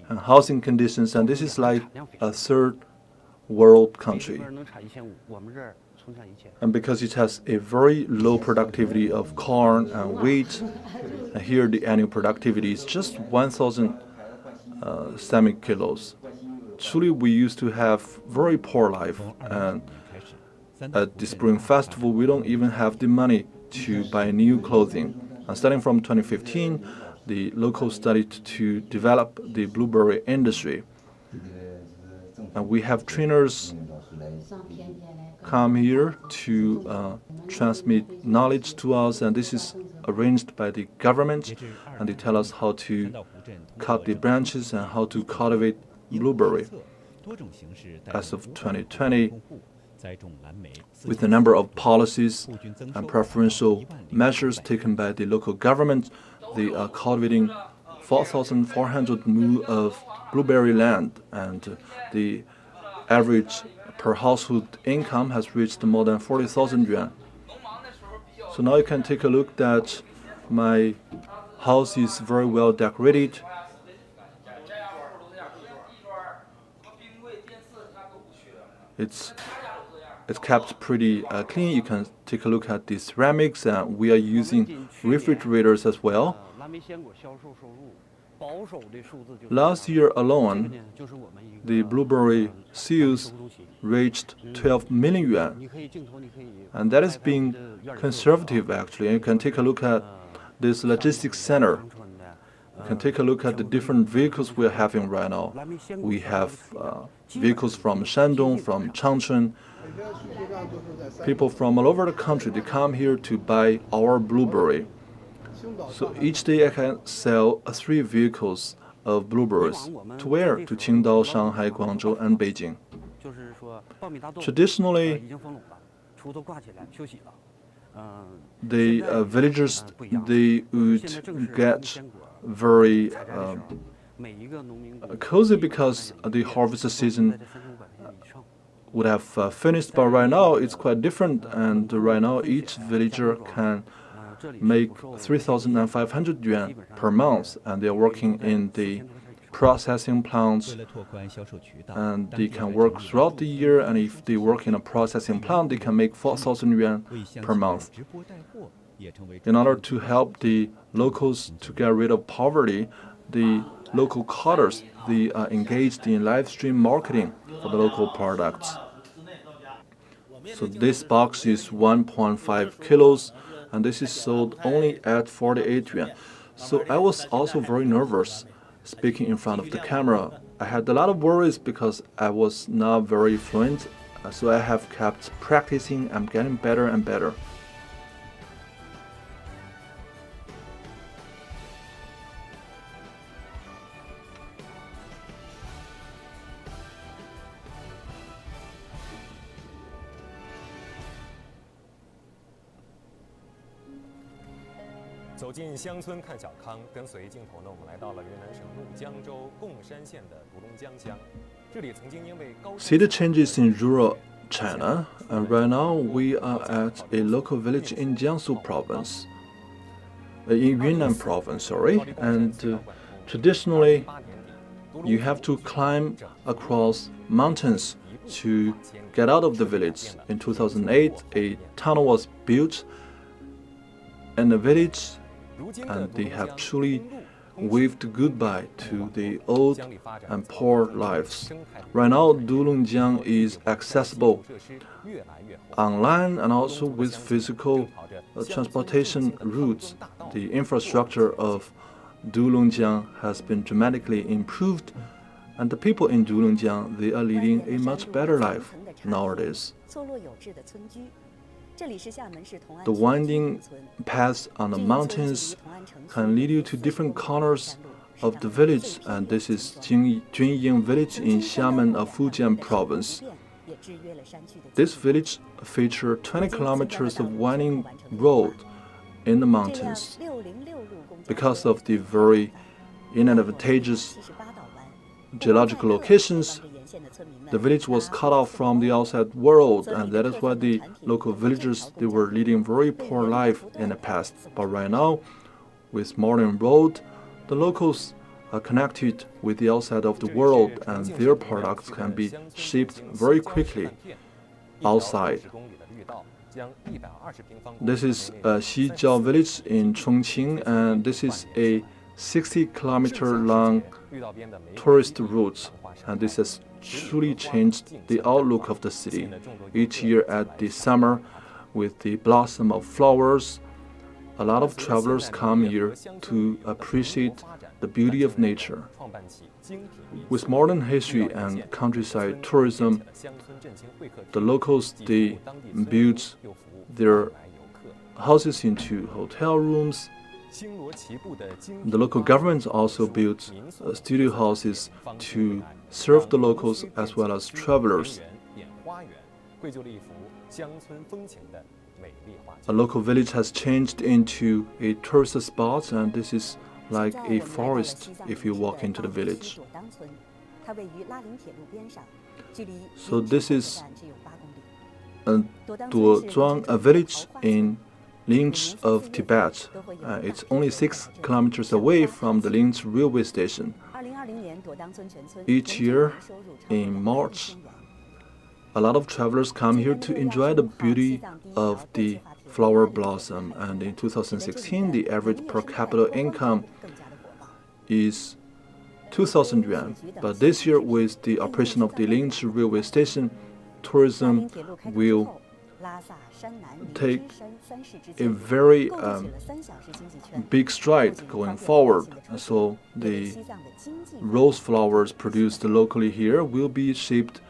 and housing conditions, and this is like a third world country. And because it has a very low productivity of corn and wheat, and here the annual productivity is just 1,000 semi-kilos. Truly, we used to have very poor life, and at the Spring Festival, we don't even have the money to buy new clothing. And starting from 2015, the locals started to develop the blueberry industry. And we have trainers come here to transmit knowledge to us, and this is arranged by the government, and they tell us how to cut the branches and how to cultivate blueberry. As of 2020, with the number of policies and preferential measures taken by the local government, they are cultivating 4,400 mu of blueberry land, and the average per household income has reached more than 40,000 yuan. So now you can take a look that my house is very well decorated. It's kept pretty clean. You can take a look at the ceramics, and we are using refrigerators as well. Last year alone, the blueberry sales reached 12 million yuan, and that is being conservative actually. And you can take a look at this logistics center. You can take a look at the different vehicles we are having right now. We have vehicles from Shandong, from Changchun. People from all over the country, they come here to buy our blueberry. So each day I can sell 3 vehicles of blueberries. To where? To Qingdao, Shanghai, Guangzhou, and Beijing. Traditionally, the villagers, they would get very cozy because the harvest season would have finished, but right now it's quite different, and right now each villager can make 3,500 yuan per month, and they are working in the processing plants, and they can work throughout the year, and if they work in a processing plant, they can make 4,000 yuan per month. In order to help the locals to get rid of poverty, the local cutters, they are engaged in live stream marketing for the local products. So this box is 1.5 kilos, and this is sold only at 48 yuan. So I was also very nervous speaking in front of the camera. I had a lot of worries because I was not very fluent, so I have kept practicing. I'm getting better and better.走进乡村看小康，跟随镜头呢，我们来到了云南省怒江州贡山县的独龙江乡。这里曾经因为高 See the changes in rural China, and right now we are at a local village in Jiangsu province, in Yunnan province, sorry. And traditionally, you have to climb across mountains to get out of the village. In 2008, a tunnel was built in the village, and they have truly waved goodbye to the old and poor lives. Right now, Dulongjiang is accessible online and also with physical transportation routes. The infrastructure of Dulongjiang has been dramatically improved, and the people in Dulongjiang, they are leading a much better life nowadays. The winding paths on the mountains can lead you to different corners of the village, and this is Junying village in Xiamen of Fujian province. This village features 20 kilometers of winding road in the mountains. Because of the very inadvantageous geological locations, the village was cut off from the outside world, and that is why the local villagers, they were leading very poor life in the past. But right now, with modern road, the locals are connected with the outside of the world, and their products can be shipped very quickly outside. This is Xijiao village in Chongqing, and this is a 60-kilometer long tourist route, and this has truly changed the outlook of the city. Each year at the summer, with the blossom of flowers, a lot of travelers come here to appreciate the beauty of nature. With modern history and countryside tourism, the locals, they build their houses into hotel rooms. 星罗棋布的精 The local government also built studio houses to serve the locals as well as travelers. 演花园，绘就了一幅乡村风情的美丽画 A 卷。 local village has changed into a tourist spot, and this is like a forest if you walk into the village. 朵当村，它位于拉林铁路边上，距离 So this is 站只有8公里。 朵庄, a village in Linch of Tibet. It's only 6 kilometers away from the Linch railway station. 2020年朵当村全村 Each year in March, a lot of travelers come here to enjoy the beauty of the flower blossom, and in 2016 the average per capita income is 2,000 yuan. But this year, with the operation of the Linch railway station, tourism will take a very big stride going forward. So the rose flowers produced locally here will be shipped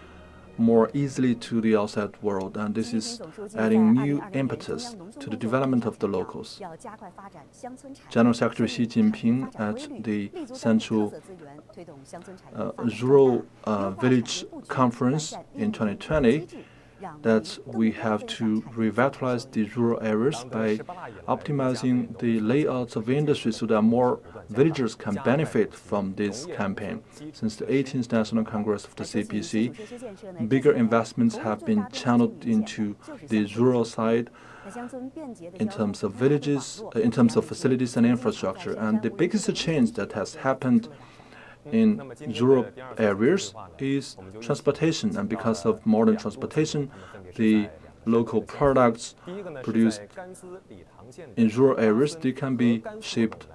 more easily to the outside world, and this is adding new impetus to the development of the locals. General Secretary Xi Jinping at the Central Rural Village Conference in 2020 that we have to revitalize the rural areas by optimizing the layouts of industry so that more villagers can benefit from this campaign. Since the 18th National Congress of the CPC, bigger investments have been channeled into the rural side in terms of villages, in terms of facilities and infrastructure. And the biggest change that has happened in rural areas is transportation, and because of modern transportation, the local products produced in rural areas, they can be shipped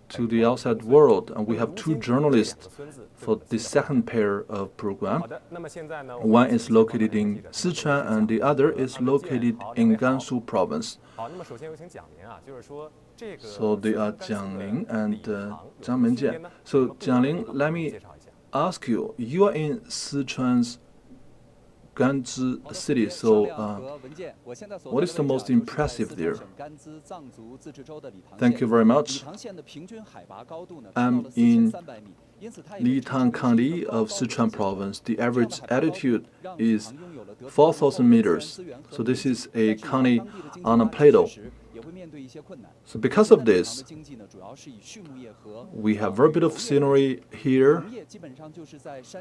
to the outside world. And we have 2 journalists for the second pair of program. One is located in Sichuan and the other is located in Gansu province. So they are Jiangling and Zhang Menjian. So Jiangling, let me ask you, you are in Sichuan's Ganzhi city, so what is the most impressive there? Thank you very much. I'm in Litang County of Sichuan province. The average altitude is 4,000 meters. So this is a county on a plateau. So because of this, we have very beautiful scenery here,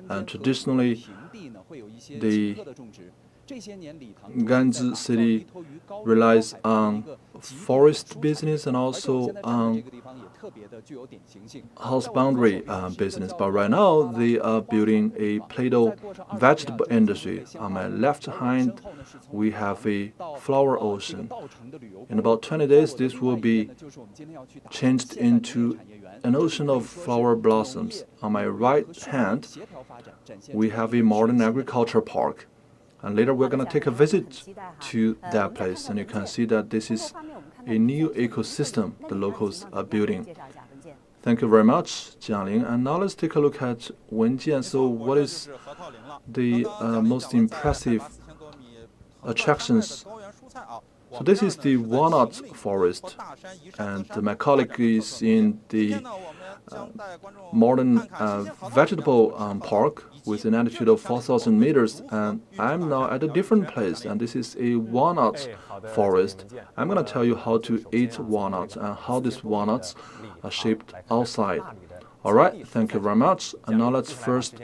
and traditionally the Ganzhi city relies on forest business and also on house boundary business. But right now they are building a plateau vegetable industry. On my left hand, we have a flower ocean. In about 20 days, this will be changed into an ocean of flower blossoms. On my right hand, we have a modern agriculture park. And later we're going to take a visit to that place, and you can see that this is a new ecosystem the locals are building. Thank you very much, Jiangling. And now let's take a look at Wenjian. So what is the most impressive attractions? So this is the walnut forest, and my colleague is in the modern vegetable park with an altitude of 4,000 meters, and I'm now at a different place, and this is a walnut forest. I'm going to tell you how to eat walnuts and how these walnuts are shaped outside. All right, thank you very much. And now let's first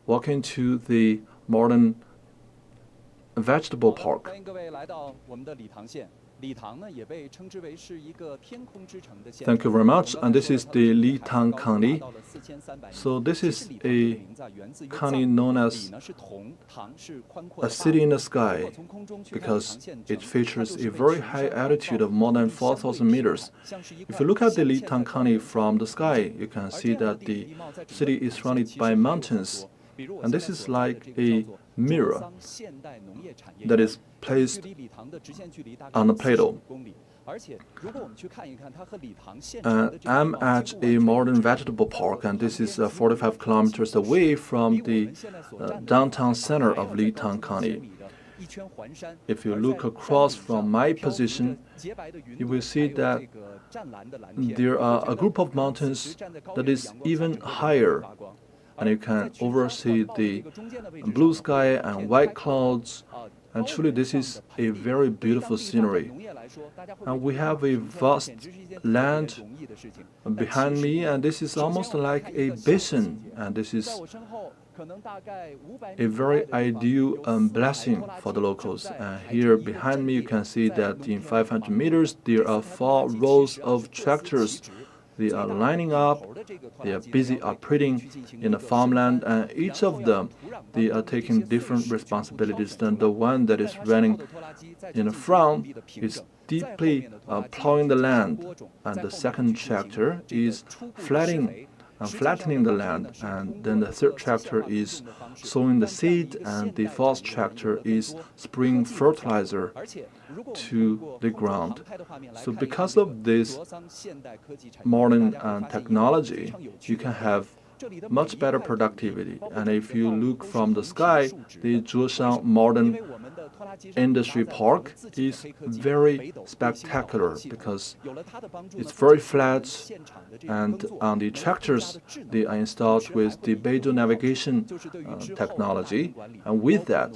walk into the modern vegetable park. Thank you very much. And this is the Litang County. So this is a county known as a city in the sky because it features a very high altitude of more than 4,000 meters. If you look at the Litang County from the sky, you can see that the city is surrounded by mountains. And this is like a mirror that is placed on a plateau. I'm at a modern vegetable park, and this is 45 kilometers away from the downtown center of Litang County. if you look across from my position, you will see that there are a group of mountains that is even higher, and you can oversee the blue sky and white clouds. And truly, this is a very beautiful scenery. And we have a vast land behind me, and this is almost like a basin, and this is a very ideal blessing for the locals. And here behind me, you can see that in 500 meters, there are 4 rows of tractors. They are lining up, they are busy operating in the farmland, and each of them, they are taking different responsibilities. Than the one that is running in the front is deeply plowing the land, and the second tractor is flattening the land, and then the third tractor is sowing the seed, and the fourth tractor is spraying fertilizer to the ground. So because of this modern technology, you can have much better productivity. And if you look from the sky, the Zhuoshan Modern Industry Park is very spectacular because it's very flat, and on the tractors they are installed with the Beijing navigation technology, and with that,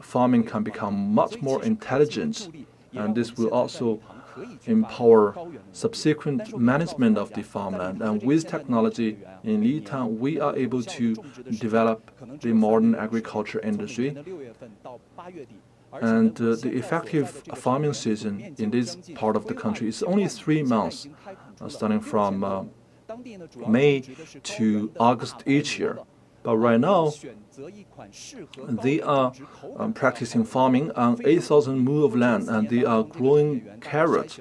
farming can become much more intelligent, and this will also empower subsequent management of the farmland. And with technology in Litan, we are able to develop the modern agriculture industry. And the effective farming season in this part of the country is only 3 months, starting from May to August each year. But right now, they are practicing farming on 8,000 mu of land, and they are growing carrots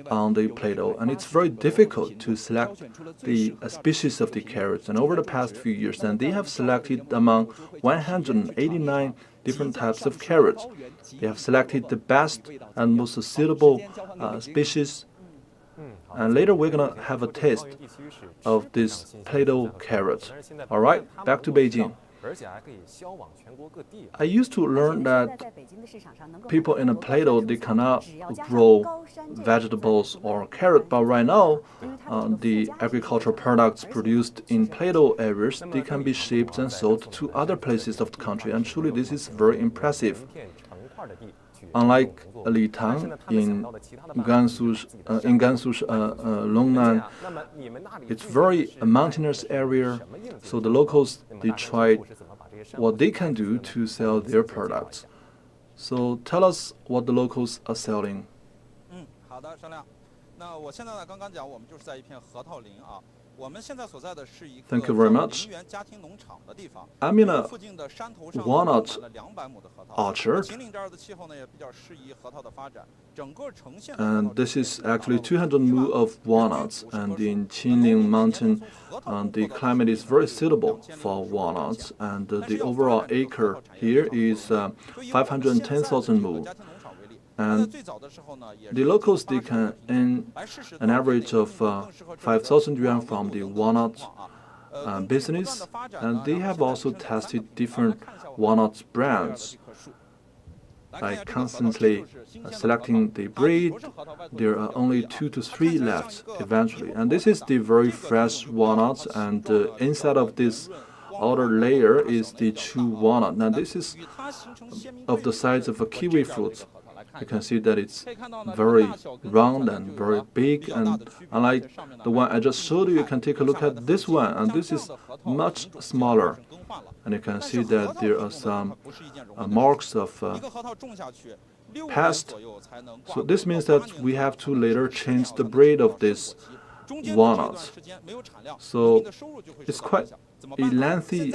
on the Plateau. And it's very difficult to select the species of the carrots. And over the past few years, and they have selected among 189 different types of carrots. They have selected the best and most suitable species. And later we're going to have a taste of this Plateau carrot. All right, back to Beijing. I used to learn that people in the Plateau, they cannot grow vegetables or carrot, but right now, the agricultural products produced in Plateau areas, they can be shipped and sold to other places of the country, and truly this is very impressive. Unlike Litan in Gansu's Longnan, it's very mountainous area, so the locals, they tried what they can do to sell their products. So tell us what the locals are selling. Thank you very much. I'm in a walnut orchard, and this is actually 200 mu of walnuts, and in Qinling Mountain, the climate is very suitable for walnuts, and the overall acre here is 510,000 mu. And the locals, they can earn an average of 5,000 yuan from the walnut business, and they have also tested different walnut brands. By constantly selecting the breed, there are only 2 to 3 left eventually. And this is the very fresh walnuts, and inside of this outer layer is the true walnut. Now this is of the size of a kiwi fruit. You can see that it's very round and very big, and unlike the one I just showed you, you can take a look at this one, and this is much smaller. And you can see that there are some marks of pest. So this means that we have to later change the breed of this walnuts. So it's quite a lengthy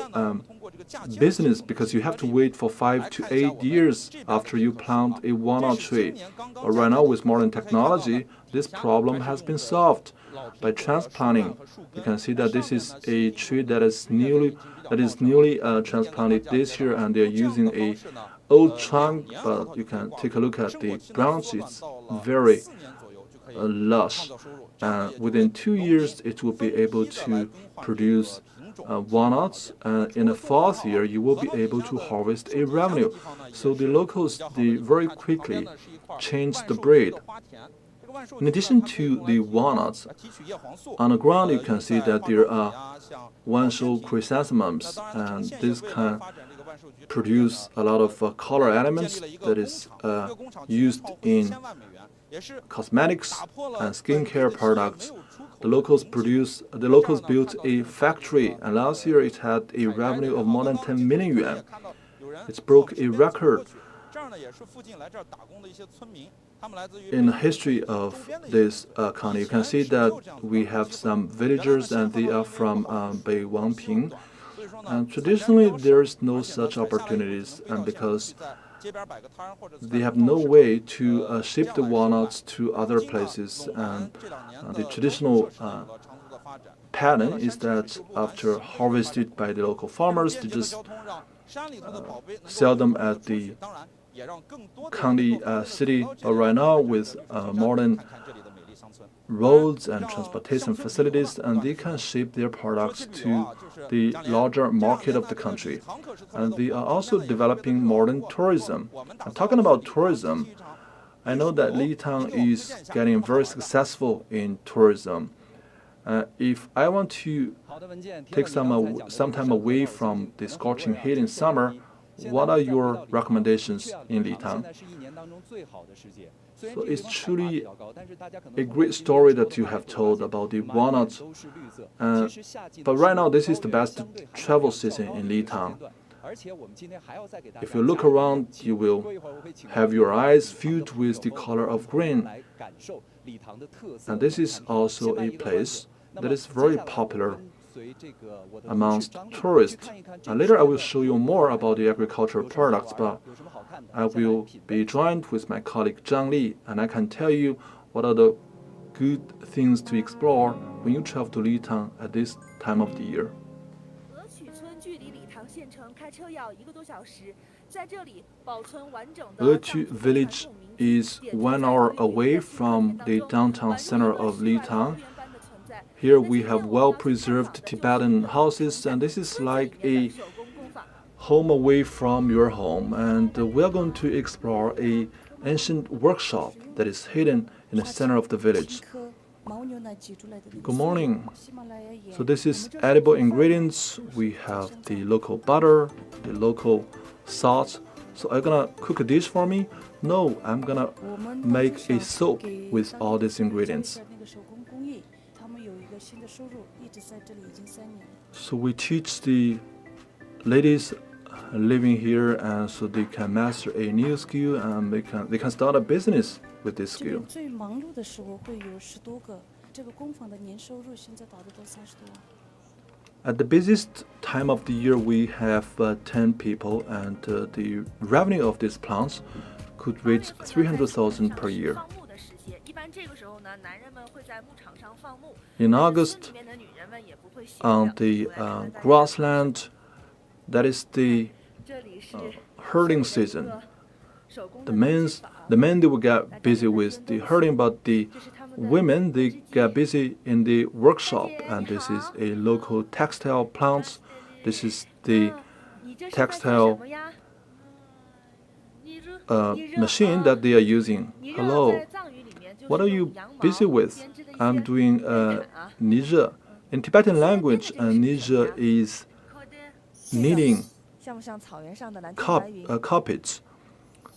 business, because you have to wait for 5 to 8 years after you plant a walnut tree. But right now, with modern technology, this problem has been solved by transplanting. You can see that this is a tree that is newly transplanted this year, and they're using a old trunk, but you can take a look at the branch. It's very lush. Within 2 years, it will be able to produce walnuts, and in the fourth year you will be able to harvest a revenue. So the locals, they very quickly changed the breed. In addition to the walnuts, on the ground you can see that there are wan-shou chrysanthemums, and this can produce a lot of color elements that is used in cosmetics and skincare products. The locals built a factory, and last year it had a revenue of more than 10 million yuan. It broke a record. In the history of this county, you can see that we have some villagers, and they are from Beijing. And traditionally, there is no such opportunities, and because they have no way to ship the walnuts to other places, and the traditional pattern is that after harvested by the local farmers, they just sell them at the county city. But right now, with modern roads and transportation facilities, and they can ship their products to the larger market of the country. And they are also developing modern tourism. And talking about tourism, I know that Litang is getting very successful in tourism. If I want to take some time away from the scorching heat in summer, what are your recommendations in Litang? So it's truly a great story that you have told about the walnuts. But right now, this is the best travel season in Litang. If you look around, you will have your eyes filled with the color of green. And this is also a place that is very popular amongst tourists. And later I will show you more about the agricultural products, but I will be joined with my colleague Zhang Li, and I can tell you what are the good things to explore when you travel to Litang at this time of the year. Echu village is 1 hour away from the downtown center of Litang. Here we have well-preserved Tibetan houses, and this is like a home away from your home. And we are going to explore an ancient workshop that is hidden in the center of the village. Good morning. So this is edible ingredients. We have the local butter, the local salt. So are you gonna cook a dish for me? No, I'm gonna make a soup with all these ingredients. So we teach the ladies living here, and so they can master a new skill, and they can start a business with this skill. At the busiest time of the year, we have 10 people, and the revenue of these plants could reach 300,000 per year. In August, on the grassland, that is the herding season. The men they will get busy with the herding, but the women they get busy in the workshop. And this is a local textile plants. This is the textile machine that they are using. Hello, what are you busy with? I'm doing nizhe. In Tibetan language, nizhe is knitting carpets.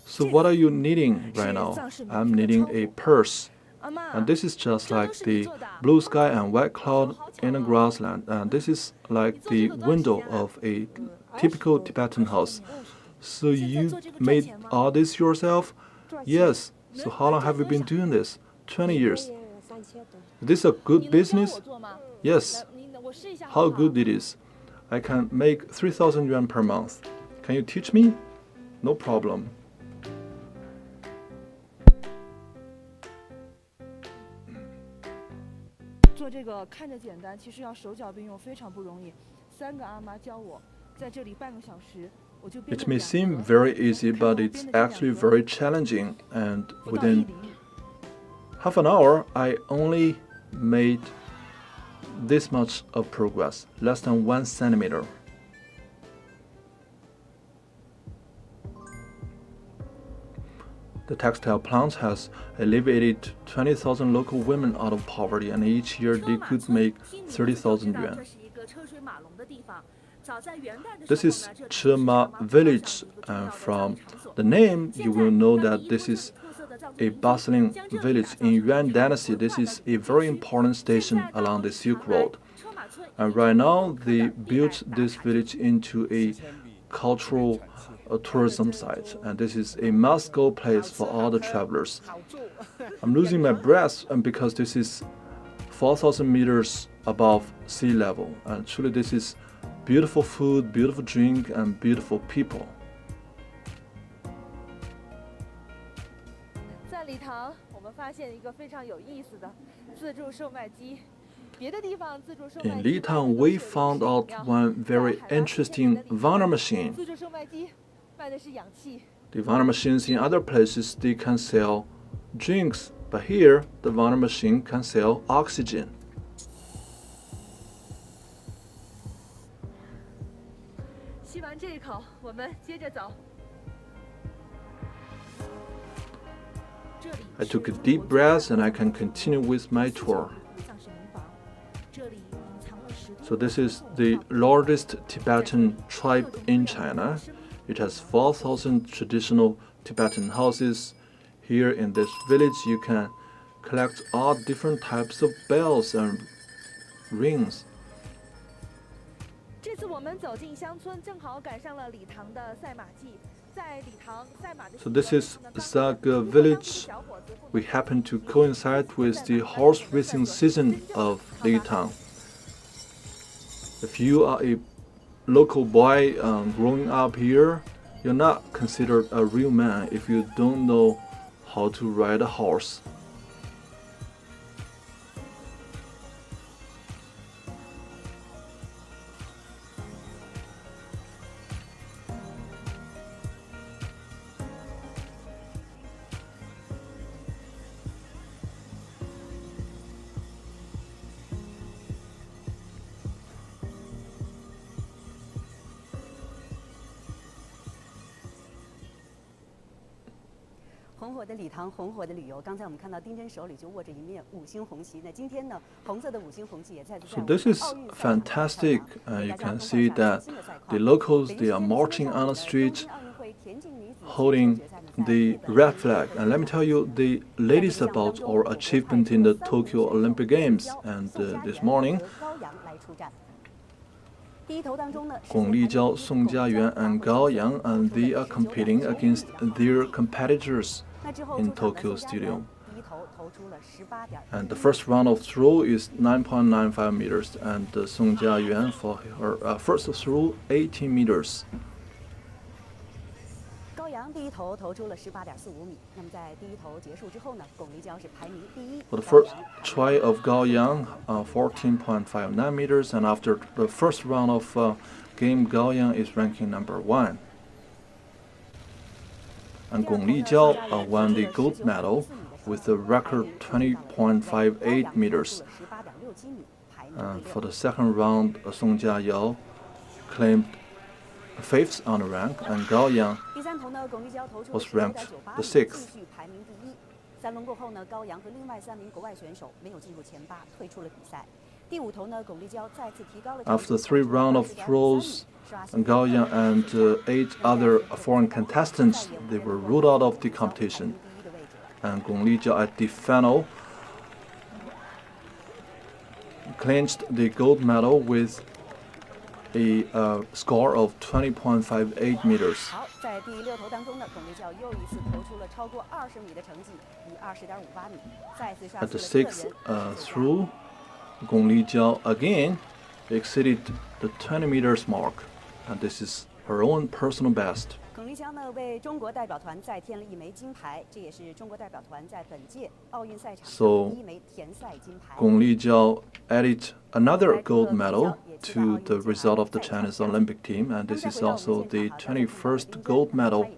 So what are you knitting right now? I'm knitting a purse. And this is just like the blue sky and white cloud in a grassland. And this is like the window of a typical Tibetan house. So you made all this yourself? Yes. So how long have you been doing this? 20 years. Is this a good business? Yes. How good it is? I can make 3,000 yuan per month. Can you teach me? No problem. It may seem very easy, but it's actually very challenging. And within half an hour, I only made this much of progress, less than 1 centimeter. The textile plant has alleviated 20,000 local women out of poverty, and each year they could make 30,000 yuan. This is Chema village, and from the name you will know that this is a bustling village. In Yuan dynasty, this is a very important station along the Silk Road. And right now, they built this village into a cultural tourism site, and this is a must-go place for all the travelers. I'm losing my breath because this is 4,000 meters above sea level, and truly this is beautiful food, beautiful drink, and beautiful people. 在礼堂，我们发现一个非常有意思的自助售卖机。别的地方自助售卖 In 机 Litang, we found out one very interesting vinyl machine. 自助售卖机卖的是氧气。 The vinyl machines in other places, they can sell drinks, but here, the vinyl machine can sell oxygen. 吸完这一口，我们接着走。 I took a deep breath and I can continue with my tour. So this is the largest Tibetan tribe in China. It has 4,000 traditional Tibetan houses. Here in this village, you can collect all different types of bells and rings. 这次我们走进乡村，正好赶上了礼堂的赛马季。在礼堂赛马的 So this is Saga village. We happen to coincide with the horse racing season of Litang. If you are a local boy growing up here, you're not considered a real man if you don't know how to ride a horse. 红火的礼堂，红火的旅游。刚才我们看到丁真手里就握着一面5星红旗。那今天呢，红色的5星红旗也再次在 So this is 奥运赛场 fantastic. 上场 You 给大家 can 公 see 布上 that 新的赛况 the locals 北 they 京 are 时间 marching 今 on 天 the 的 street, 东京奥运会田径女子 holding 决赛的 the 赛 red flag. And let me tell you the latest about our achievement in the Tokyo Olympic Games. And this morning, 高阳来出战。第一头当中呢， Gong Lijiao, Song Jiayuan, and Gao Yang, and they are competing against their competitors 那之后 in 出场的 Tokyo 宋佳媛 Stadium. 第一头投出了18.1。 And the first round of throw is 9.95 meters, and Song Jiayuan for her first throw 18 meters. 高阳第一头投出了18.45米。那么在第一头结束之后呢，巩立姣是排名第一。 For the 高 first 阳 try of Gao Yang, 14.59 meters, and after the first round of game, Gao Yang is ranking number 1. And Gong Lijiao won the gold medal with a record 20.58 meters. 18.67米，排名 And 第 for 六。 the second round, Song Jiayao claimed 5th on the rank, and Gao Yang 第三头呢，巩立姣投出了 was 19.98 米， ranked 继 the sixth. 续排名第一。3轮过后呢，高阳和另外3名国外选手没有进入前8，退出了比赛。第5头呢，巩立姣再次提高了成绩。 After 3 rounds of throws, Gao Yang and 8 other foreign contestants, they were ruled out of the competition. And Gong Lijiao at the final clinched the gold medal with a score of 20.58 meters. 好，在第6头当中呢，巩立姣又一次投出了超过20米的成绩，以20.58米再次刷 At 新 the 了个 sixth 人 throw, Gong Lijiao again exceeded the 20 meters mark, and this is her own personal best. 巩立姣呢为中国代表团再添了1枚金牌，这也是中国代表团在本届奥运赛场上 So 第1枚田赛金牌。 Gong Lijiao added another gold medal to the result of the Chinese Olympic team, and this is also the 21st gold medal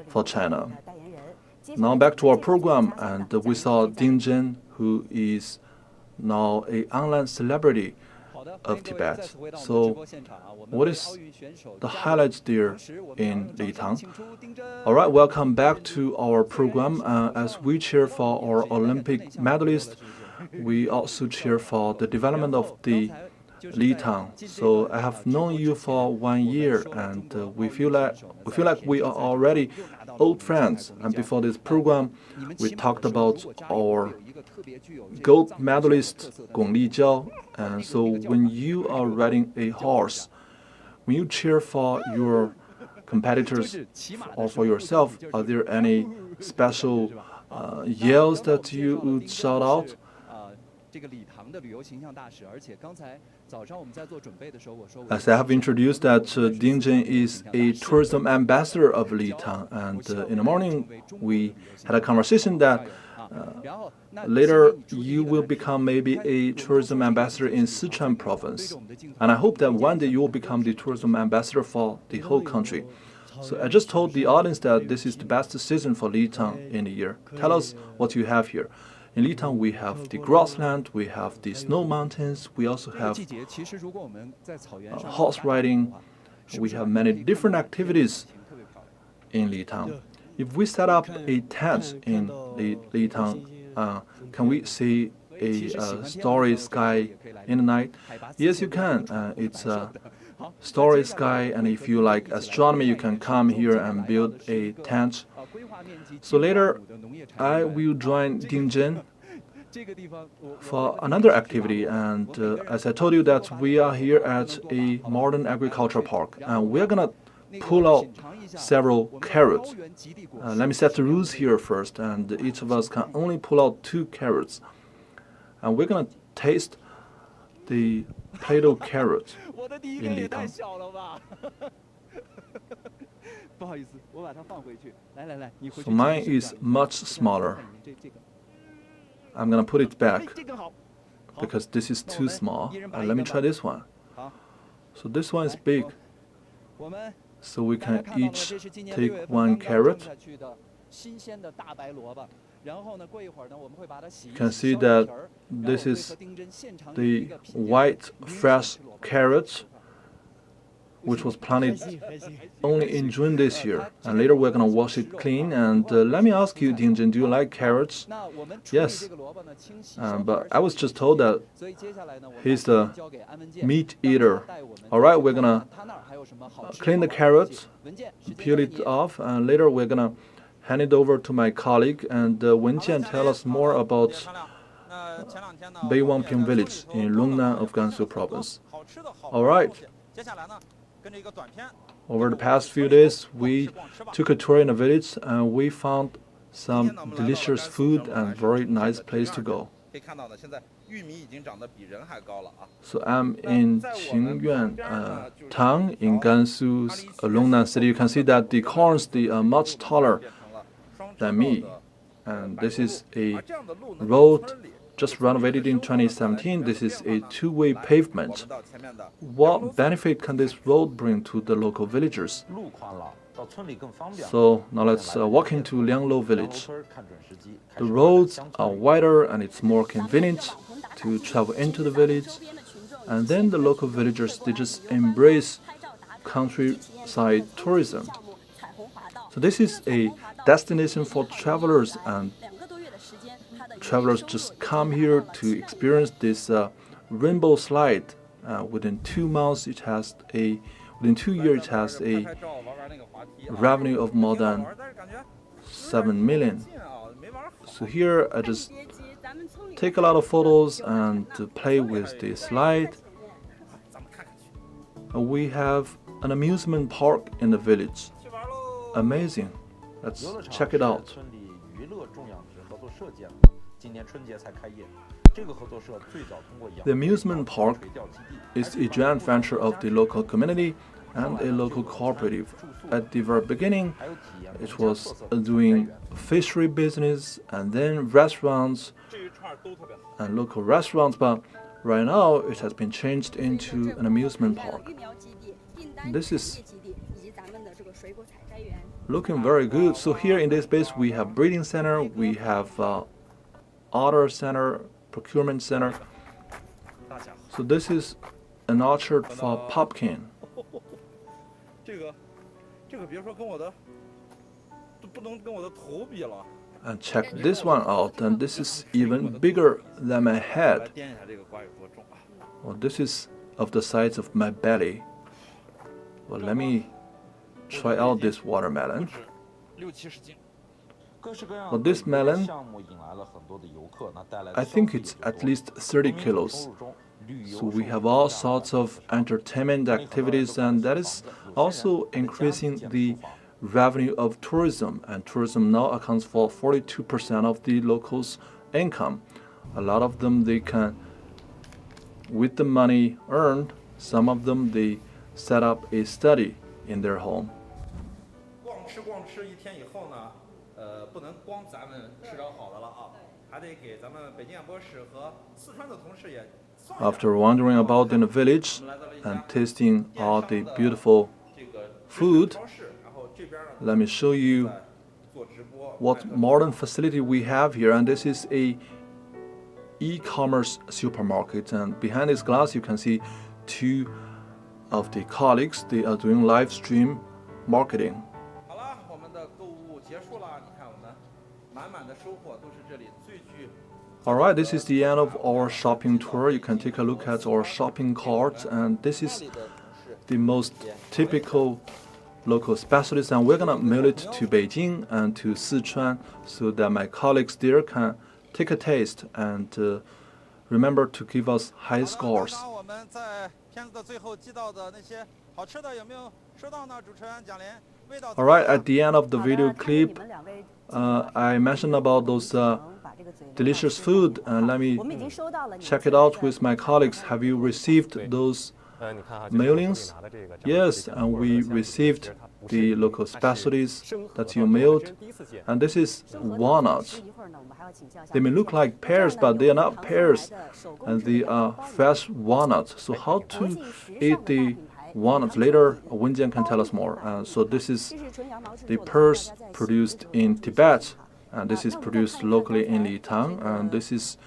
for China. Now back to our program, and we saw Ding Zhen, who is now an online celebrity of Tibet. So what is the highlights there in Litang? All right, welcome back to our program. As we cheer for our Olympic medalists, we also cheer for the development of the Litang. So I have known you for 1 year, and we feel like we are already old friends. And before this program, we talked about our gold medalist Gong Lijiao. And so when you are riding a horse, when you cheer for your competitors or for yourself, are there any special yells that you would shout out? As I have introduced that Ding Zhen is a tourism ambassador of Litang, and in the morning we had a conversation that later you will become maybe a tourism ambassador in Sichuan province, and I hope that one day you will become the tourism ambassador for the whole country. So I just told the audience that this is the best season for Litang in the year. Tell us what you have here. In Litang, we have the grassland, we have the snow mountains, we also have horse riding, we have many different activities in Litang. If we set up a tent in Litang, can we see a starry sky in the night? Yes, you can. It's a starry sky, and if you like astronomy, you can come here and build a tent. So later, I will join Ding Zhen for another activity, and as I told you that we are here at a modern agricultural park, and we're gonna pull out several carrots. Let me set the rules here first, and each of us can only pull out 2 carrots, and we're gonna taste the Plateau carrot in Litang. So mine is much smaller. I'm gonna put it back because this is too small. Let me try this one. So this one is big. So we can each take 1 carrot. You can see that this is the white fresh carrot, which was planted only in June this year. And later we're going to wash it clean. And let me ask you, Ding Zhen, do you like carrots? Yes. But I was just told that he's the meat eater. All right, we're going to clean the carrots, peel it off, and later we're going to hand it over to my colleague. And Wen Jian tell us more about Beiwangping village in Longnan of Gansu province. All right. Over the past few days, we took a tour in the village and we found some delicious food and very nice place to go. So I'm in Qingyuan town in Gansu's Longnan city. You can see that the corns, they are much taller than me. And this is a road just renovated in 2017. This is a 2-way pavement. What benefit can this road bring to the local villagers? So now let's walk into Lianglo village. The roads are wider and it's more convenient to travel into the village. And then the local villagers, they just embrace countryside tourism. So this is a destination for travelers, and travelers just come here to experience this rainbow slide. Within 2 months, within 2 years, it has a revenue of more than 7 million. So here, I just take a lot of photos and play with the slide. We have an amusement park in the village. Amazing. Let's check it out. The amusement park is a joint venture of the local community and a local cooperative. At the very beginning, it was doing fishery business and then restaurants and local restaurants, but right now it has been changed into an amusement park. This is looking very good. So here in this space we have breeding center, we have otter center, procurement center. 大家伙， So this is an orchard for pumpkin. 这个别说跟我的，都不能跟我的头比了。 And check this one out, and this is even bigger than my 来 head. 掂一下这个瓜有多重啊？ Well, this is of the size of my belly. Well, let me try out this watermelon. 60-70斤。 Well, this melon, I think it's at least 30 kilos. So we have all sorts of entertainment activities, and that is also increasing the revenue of tourism. And tourism now accounts for 42% of the locals' income. A lot of them, they can, with the money earned, some of them, they set up a study in their home. 逛吃一天以后呢，不能光咱们吃着好的了啊，还得给咱们北京演播室和四川的同事也。 After wandering about in the village and tasting all the beautiful food, let me show you what modern facility we have here. And this is a e-commerce supermarket. And behind this glass, you can see two of the colleagues. They are doing live stream marketing. 好了，我们的购物结束了。你看我们满满的收获都是这里最具。 Alright, this is the end of our shopping tour. You can take a look at our shopping cart, and this is the most typical local specialties, and we're gonna mail it to Beijing and to Sichuan so that my colleagues there can take a taste and remember to give us high scores. 我们在片子的最后记到的那些好吃的有没有收到呢？主持人蒋莲，味道。 Alright, at the end of the video clip, I mentioned about those delicious food, and let me check it out with my colleagues. Have you received those mailings? Yes, and we received the local specialties that you mailed, and this is walnuts. They may look like pears, but they are not pears, and they are fresh walnuts. So how to eat the walnuts? Later, Wenjian can tell us more. So this is the pears produced in Tibet, and this is produced locally in Litang, and this is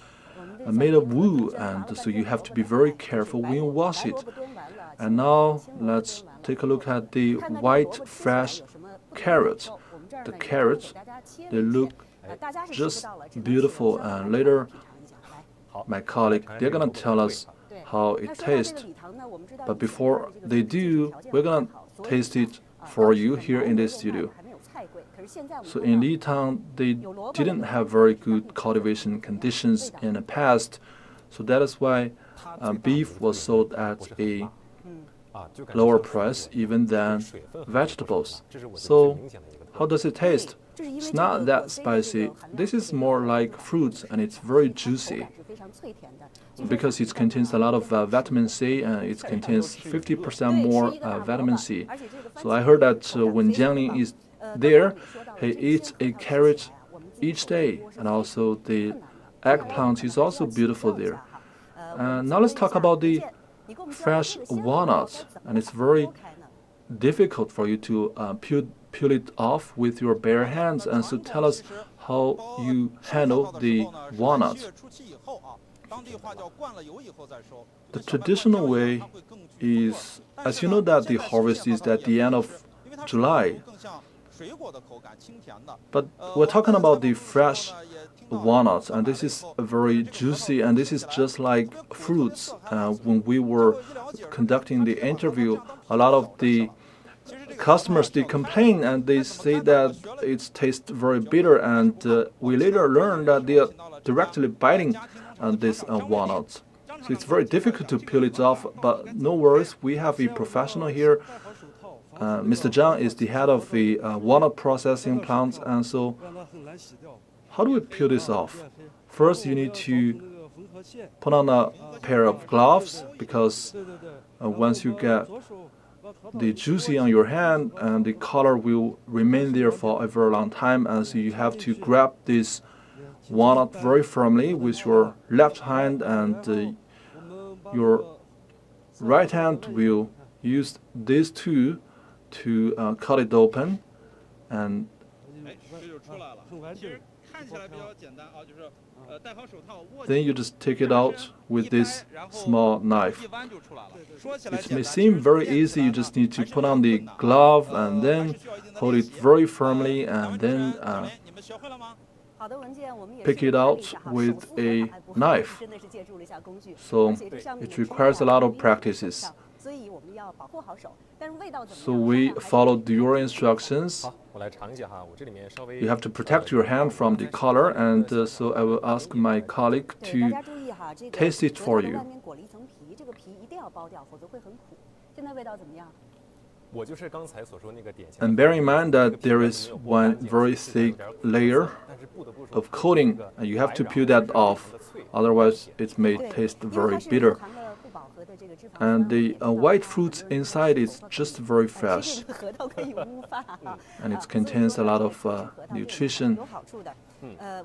made of wool, and so you have to be very careful when you wash it. And now let's take a look at the white fresh carrots. The carrots, they look just beautiful, and later my colleague, they're gonna tell us how it tastes. But before they do, we're gonna taste it for you here in this studio. So in Litang, they didn't have very good cultivation conditions in the past, so that is why beef was sold at a lower price even than vegetables. So how does it taste? It's not that spicy. This is more like fruits, and it's very juicy because it contains a lot of vitamin C, and it contains 50% more vitamin C. So I heard that when Jiangling is there, he eats a carrot each day, and also the eggplant is also beautiful there. Now let's talk about the fresh walnuts, and it's very difficult for you to peel it off with your bare hands, and so tell us how you handle the walnuts. The traditional way is, as you know, that the harvest is at the end of July. But we're talking about the fresh walnuts, and this is very juicy, and this is just like fruits. When we were conducting the interview, a lot of the customers, they complain and they say that it tastes very bitter, and we later learned that they are directly biting these walnuts. So it's very difficult to peel it off, but no worries, we have a professional here. Mr. Zhang is the head of the walnut processing plant, and so how do we peel this off? First, you need to put on a pair of gloves, because once you get the juicy on your hand, and the color will remain there for a very long time, and so you have to grab this walnut very firmly with your left hand, and your right hand will use these two to cut it open. And 看起来比较简单啊，就是戴好手套，握 Then you just take it out with this small knife. 一弯就出来了。说起来 It 简 may 单， seem very easy. You just need to put on the glove and then hold it very firmly and then 你们学会了吗？ 好的文件，我们也 pick 是 it 看了 out 一下哈， with 手速 a 还不 knife. 真的是借助了一下工具， So 而且这上面 it 呢充 requires a 满 lot 了 of 迷人的手 practices. 效，所以我们要保护好手。但是味道怎么 So 样？ we followed your instructions. 好，我来尝一下哈，我这里面稍微 You have to protect your hand from the color, and so I will ask my colleague 对，大 to 家注意哈，这个 taste it 核 for 桃的 you. 外面裹了一层皮，这个皮一定要剥掉，否则会很苦。现在味道怎么样？我就是刚才所说那个典型。 And bear in mind that there is one very thick layer of coating, and you have to peel that off, otherwise it may 对， taste 因为 very 它是 bitter. 含了不饱和的这个脂肪 And 酸，我们 the 也知道 white 它 fruits 很多人 inside 说 is just very 吃 fresh, 这个核桃可以无饭啊， and it 所以 contains 说 a 呢 lot 这个 of 吃核桃对我们 nutrition. 有好处的。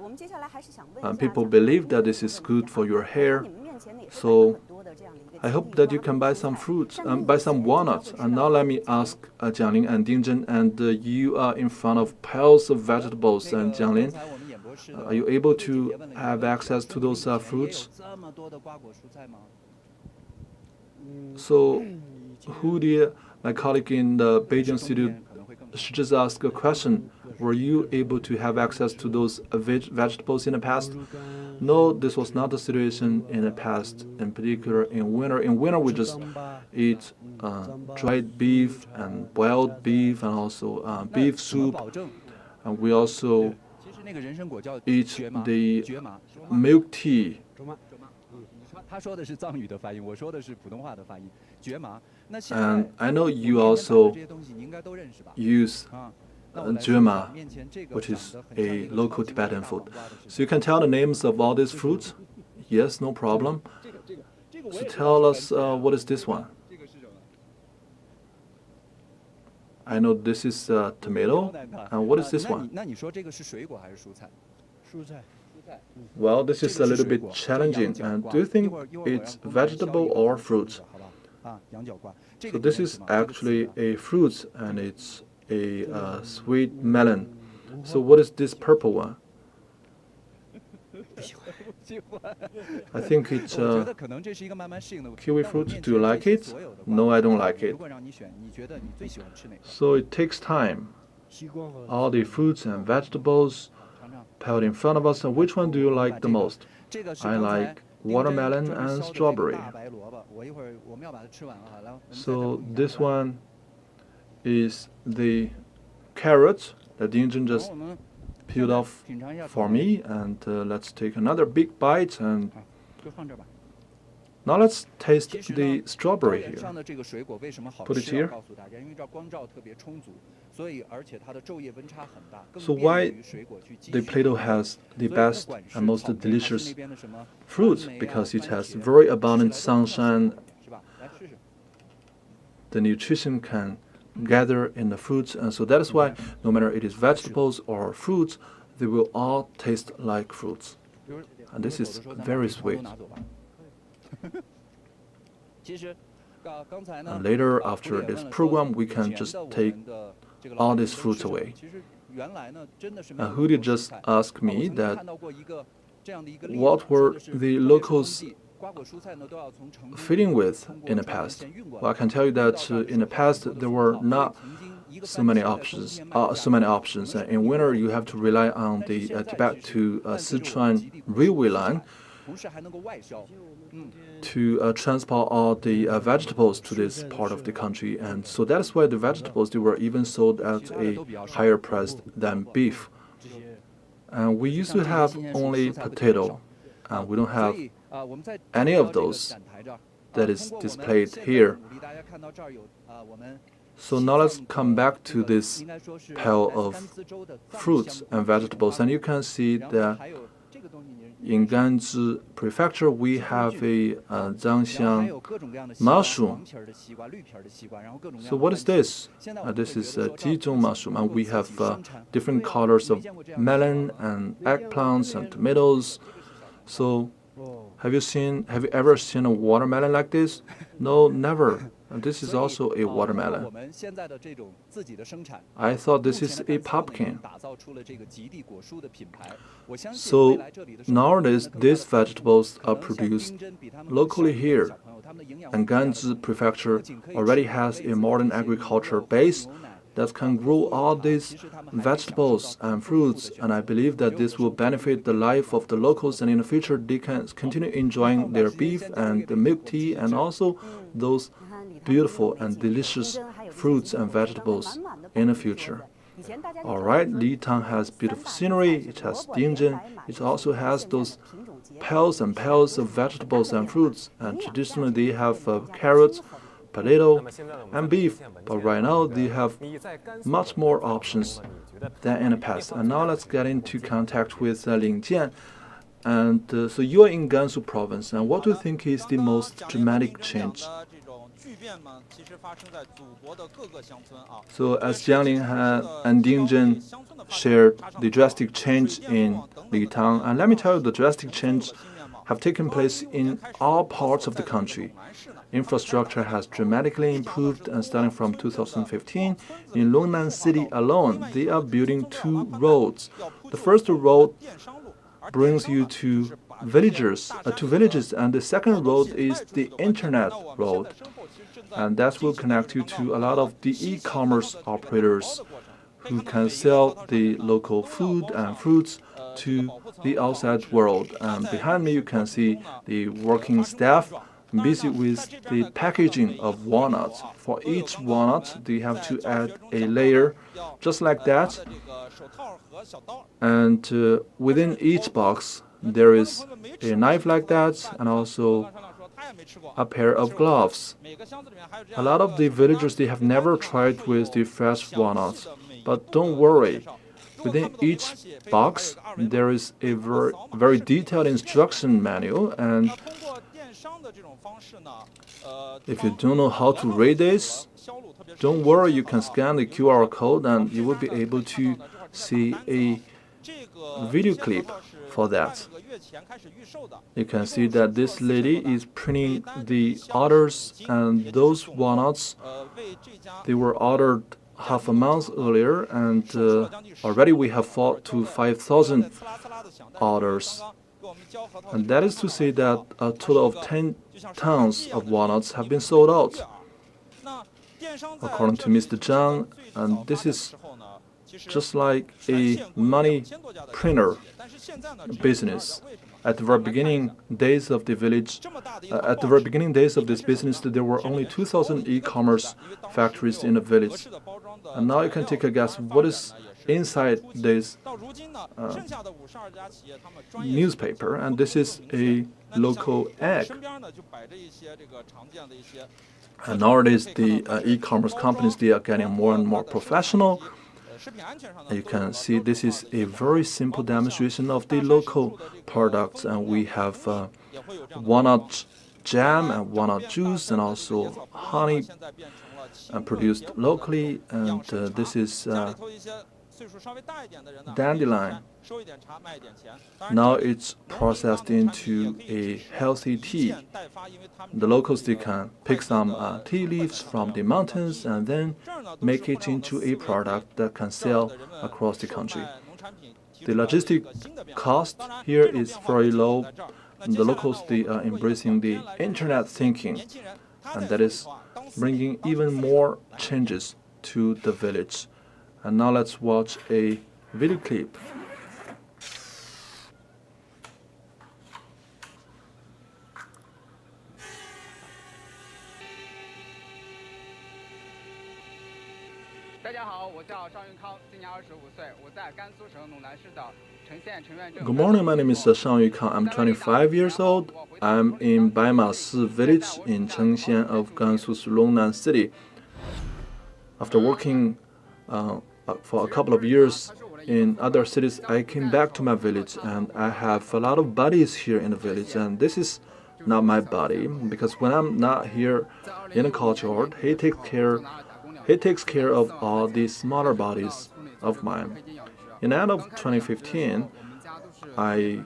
我们接下来还是想问一 And 下 people 讲 believe 究 that 的 this is 问题 good 哈 for your 我看 hair. 你们面前呢也是摆 So 了很多的这样的一个 I 奇 hope 异 that 花 you 和 can buy 蔬 some 菜 fruits 像 and 那 buy 个 some 咸经常 walnuts. 会吃 And 到 now 的 let me ask Jiangling and Dingzhen, and you are in front of piles of vegetables. And 刚 Jiangling, 才我们演播室的 are you able to have access to those fruits? 这么多的瓜果蔬菜吗？ So, my colleague in the Beijing studio, she just asked a question. Were you able to have access to those vegetables in the past? No, this was not the situation in the past, in particular in winter. In winter, we just eat dried beef and boiled beef and also beef 怎么 soup. 保证？ And we also 其实那个人参果叫 eat 蕨麻， the 蕨麻。 milk tea. 他说的是藏语的发音，我说的是普通话的发音。蕨麻。那现 And 在 I know 我 you 面前摆的 also 这些东西你应该都认识吧？ use 啊，那我来 蕨麻 面前这个 which 长 is 得很像 a 一个 local 超级大 Tibetan 黄 food. 瓜的是 So you can tell the names of all these fruits? Yes, no problem. 这个我 So 也知道 tell 是 us 番茄 what is this one? 这个是什么？ I know this is tomato. And what is this 那 one? 那你说这个是水果还是蔬菜？蔬菜。 Well, this is a little bit challenging. And do you think it's vegetable or fruit? 好吧？啊，羊角瓜。这 So 个 this is actually a fruit, and it's a sweet melon. So what is this purple one? I think it's 我觉得可能这是一个慢慢适应的 kiwi 但我 fruit. 面 Do you 前 like 这些 it? 所有的瓜 No, I don't like 如 it. 果让你选，你觉得你最喜欢吃哪个？ So it takes time. 西瓜和 All the fruits and vegetables 尝尝。 piled in front of us. And which one do you like the most? 这个是 I 刚才 like 丁真 watermelon 专门 and 削的这个 strawberry. 大白萝卜，我一会儿我们要把它吃完了哈，来。我们再 So 等一下 this 来 one is the carrot that Dingjun 然后 just 我们 peeled off 品尝一下 for 草莓 me. And let's take another big bite. And 就放这儿吧。 now let's taste 其实 the 呢， strawberry 高原 here. 上的这个水果为什么好 Put it 吃？要 here. 告诉大家，因为这儿光照特别充足，所以而且它的昼夜温差很大，更 So 便 why 于水果去继 The 续 Plateau 发芽 has the 所以不 best 管是 and most 草莓还是 delicious 那边的什么 fruits 蓝莓啊 because it 番 has 茄 very 吃 abundant 来都很像 sunshine. 是吧？来试试。 The nutrition can gather in the fruits, and so that is why no matter it is vegetables or fruits, they will all taste like fruits. 比如 And this 有 is 的时候咱把 very 这个 sweet. 都拿走吧。其实，刚才呢 And later, 胡 after 也 this 问了说 program, we 以 can 前 just 的我 take 们的这个 all 老百 these 姓 fruits 吃什么 away. 其实原来呢，真的是没 And 有 Hudi 很多蔬 just 菜 asked 我 me 曾经 that 看到过一个这样的一个例子 what 说 were 的是 the 特别是 locals 冬季瓜果蔬菜呢都要从成都 fitting with 通过 in the 川 past. 线运过 Well, I 来 can tell you 运到 that 这儿的 in the 时候 past 很多 there 的 were 葡萄 not 所以曾经一个 so 番 many 茄在冬 options. 天卖的价 So many 格 options. 可能 In 是 winter, you have to rely on 但是 the 现在 Tibet 其实 to 伴随着我们 Sichuan 极地 railway line 同时还能够外销。to transport all the vegetables to this part of the country, and so that is why the vegetables they were even sold at a higher price than beef. And we used to have only potato, and we don't 所 have 以我们在 any 到 of 这个 those 展台这儿 that 通 is 过我们 displayed 现在的 here. 努力大家看到这儿有我们 So now let's come back to this 应该说是 pile 来自 of 甘孜州的藏 fruits 香 and 果这种 vegetables, 花 and 果 you can see 然后呢 that 还有这个东西你 in Ganzhi Prefecture we have a 然后还 Zhangxiang 有各种各样的西瓜 mushroom. 黄皮儿的西瓜绿皮儿的西瓜然后各种各样 So 的 what is 番茄 this? 现在我们 This 会 is 觉得说这儿 Jizhong 不仅 mushroom, 能 and 够 we 自 have 己生产 different 对啊 colors 没 of 见过这样的 melon and eggplants and tomatoes. So 哦， have you ever seen a watermelon like this? No, never. And this is also a watermelon. I thought this is a pumpkin. So nowadays, these vegetables are produced locally here. And Ganzhou Prefecture already has a modern agriculture base that can grow all these vegetables and fruits, and I believe that this will benefit the life of the locals, and in the future they can continue enjoying their beef and the milk tea and also those beautiful and delicious fruits and vegetables in the future. Alright, Litang has beautiful scenery, it has Dingzhen, it also has those piles and piles of vegetables and fruits, and traditionally they have carrots, potato, and beef, but right now they have much more options than in the past. And now let's get into contact with Ling Jian. And so you are in Gansu province, and what do you think is the most dramatic change? So as Jiangling and Dingzhen shared the drastic change in Litang, and let me tell you, the drastic change have taken place in all parts of the country. Infrastructure has dramatically improved, and starting from 2015, in Longnan City alone, they are building 2 roads. The first road brings you to villages, and the second road is the internet road, and that will connect you to a lot of the e-commerce operators who can sell the local food and fruits to the outside world. And behind me you can see the working staff busy with the packaging of walnuts. For each walnut they have to add a layer just like that, and within each box there is a knife like that and also a pair of gloves. A lot of the villagers, they have never tried with the fresh walnuts, but don't worry, within each box there is a very detailed instruction manual, and if you don't know how to read this, don't worry, you can scan the QR code and you will be able to see a video clip for that. You can see that this lady is printing the orders, and those walnuts, they were ordered half a month earlier, and already we have 4,000 to 5,000 orders. And that is to say that a total of 10 tons of walnuts have been sold out, according to Mr. Zhang. And this is just like a money printer business. At the very beginning days of the village, at the very beginning days of this business, there were only 2,000 e-commerce factories in the village. And now you can take a guess what is inside this newspaper, and this is a local egg. And nowadays the e-commerce companies, they are getting more and more professional. You can see this is a very simple demonstration of the local products, and we have walnut jam and walnut juice and also honey produced locally, and this is dandelion. Now it's processed into a healthy tea. The locals, they can pick some tea leaves from the mountains and then make it into a product that can sell across the country. The logistic cost here is very low. The locals, they are embracing the internet thinking, and that is bringing even more changes to the village. And now let's watch a video clip. Good morning, my name is Shang Yukang. I'm 25 years old. I'm in Baimasi village in Chengxian of Gansu's Longnan City. After working for a couple of years in other cities, I came back to my village, and I have a lot of buddies here in the village, and this is not my buddy, because when I'm not here in the culture, he takes care of all these smaller buddies of mine. In the end of 2015, I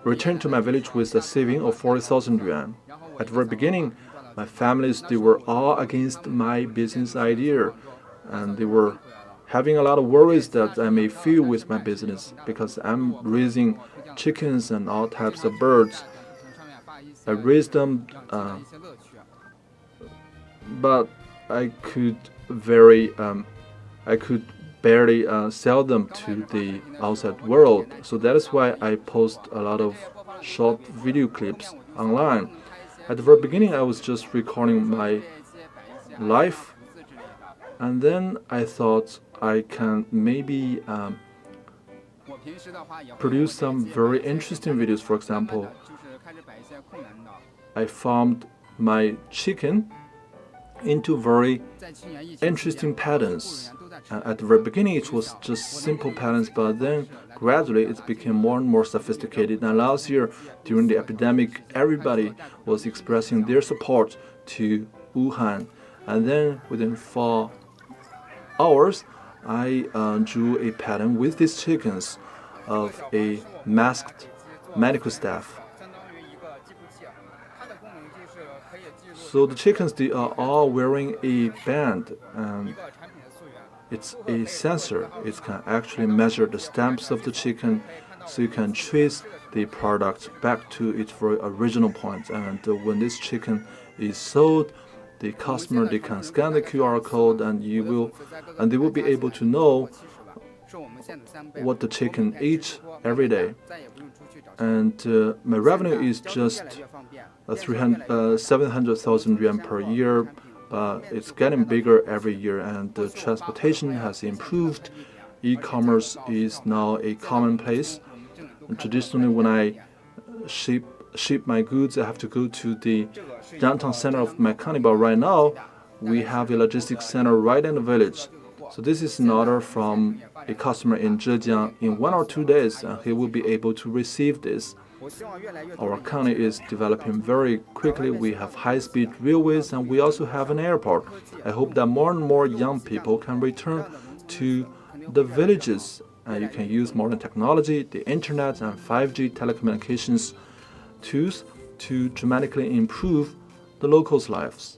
returned to my village with a saving of 40,000 yuan. At the very beginning, my families, they were all against my business idea, and they were having a lot of worries that I may fail with my business because I'm raising chickens and all types of birds. I raised them, but I could barely sell them to the outside world. So that is why I post a lot of short video clips online. At the very beginning, I was just recording my life, and then I thought I can maybe produce some very interesting videos. For example, I farmed my chicken into very interesting patterns. At the very beginning, it was just simple patterns, but then gradually it became more and more sophisticated. And last year, during the epidemic, everybody was expressing their support to Wuhan. And then within 4 hours, I drew a pattern with these chickens of a masked medical staff. So the chickens, they are all wearing a band, and it's a sensor. It can actually measure the stamps of the chicken, so you can trace the product back to its very original point. And when this chicken is sold, the customer, they can scan the QR code, and they will be able to know what the chicken eats every day. And my revenue is just 700,000 yuan per year, but it's getting bigger every year, and the transportation has improved. E-commerce is now a commonplace. And traditionally, when I ship my goods, I have to go to the downtown center of my county, but right now we have a logistics center right in the village. So this is an order from a customer in Zhejiang. In 1 or 2 days, he will be able to receive this. Our county is developing very quickly. We have high-speed railways, and we also have an airport. I hope that more and more young people can return to the villages, and you can use modern technology, the internet, and 5G telecommunications tools to dramatically improve the locals' lives.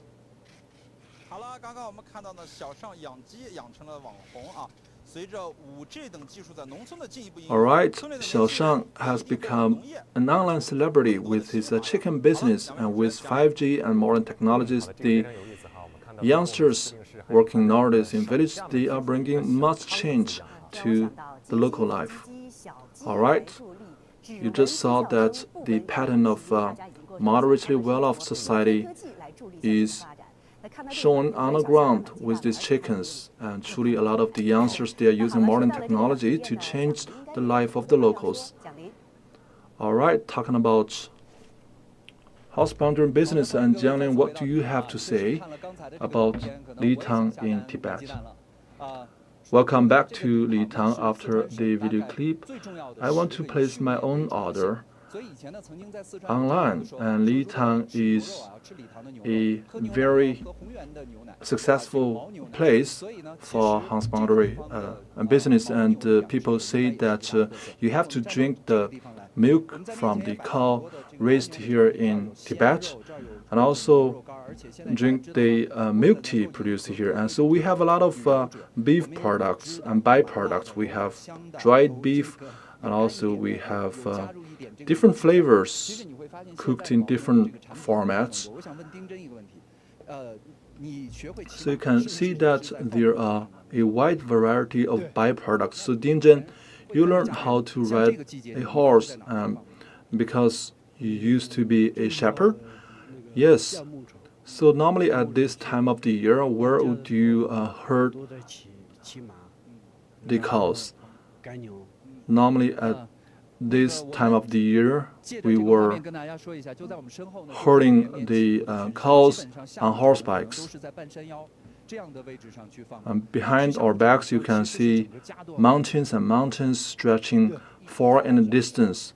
Alright, Xiaoshang has become an online celebrity with his chicken business, and with 5G and modern technologies, the youngsters working nowadays in village, they are bringing much change to the local life. Alright, you just saw that the pattern of moderately well-off society is shown on the ground with these chickens, and truly a lot of the youngsters, they are using modern technology to change the life of the locals. Alright, talking about houseboundary business, and Jianglin, what do you have to say about Litang in Tibet? Welcome back to Litang after the video clip. I want to place my own order online, and Litang is a very successful place for houseboundary business, and people say that you have to drink the milk from the cow raised here in Tibet, and also drink the milk tea produced here. And so we have a lot of beef products and byproducts. We have dried beef, and also we have different flavors cooked in different formats. So you can see that there are a wide variety of byproducts. So Dingzhen, you learned how to ride a horse because you used to be a shepherd? Yes. So normally at this time of the year, where would you herd the cows? Normally at this time of the year, we were herding the cows on horsebikes. Behind our backs, you can see mountains and mountains stretching far in the distance.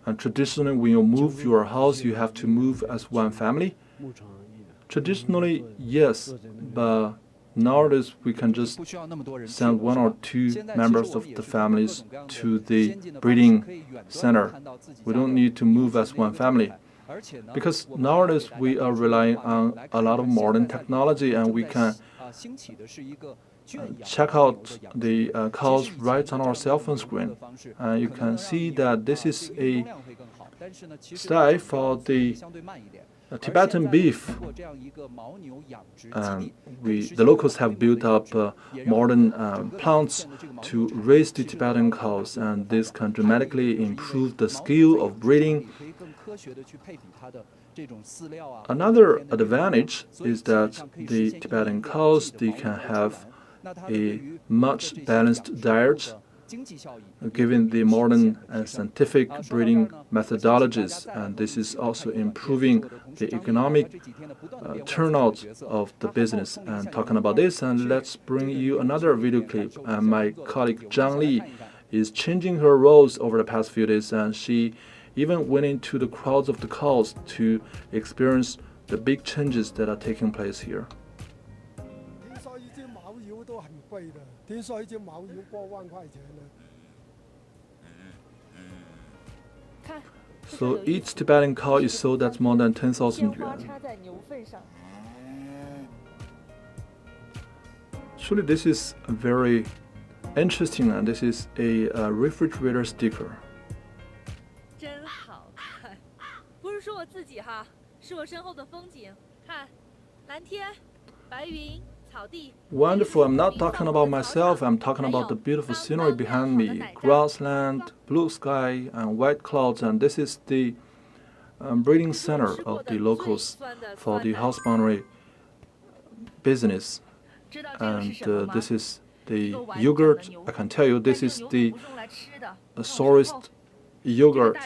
And traditionally, when you move your house, you have to move as one family. Traditionally, yes, but nowadays we can just send 1 or 2 members of the families to the breeding center. We don't need to move as one family. Because nowadays we are relying on a lot of modern technology, and we can check out the cows right on our cell phone screen. And you can see that this is a style for the Tibetan beef. The locals have built up modern plants to raise the Tibetan cows, and this can dramatically improve the skill of breeding. Another advantage is that the Tibetan cows, they can have a much balanced diet, given the modern and scientific breeding methodologies, and this is also improving the economic turnout of the business. And talking about this, and let's bring you another video clip. And my colleague Zhang Li is changing her roles over the past few days, and she even went into the crowds of the cows to experience the big changes that are taking place here. So each Tibetan cow is sold at more than 10,000 yuan. Actually, this is very interesting, and this is a refrigerator sticker. Wonderful. I'm not talking about myself, I'm talking about the beautiful scenery behind me. Grassland, blue sky, and white clouds, and this is the breeding center of the locals for the husbandry business. And this is the yogurt. I can tell you this is the sorest yogurt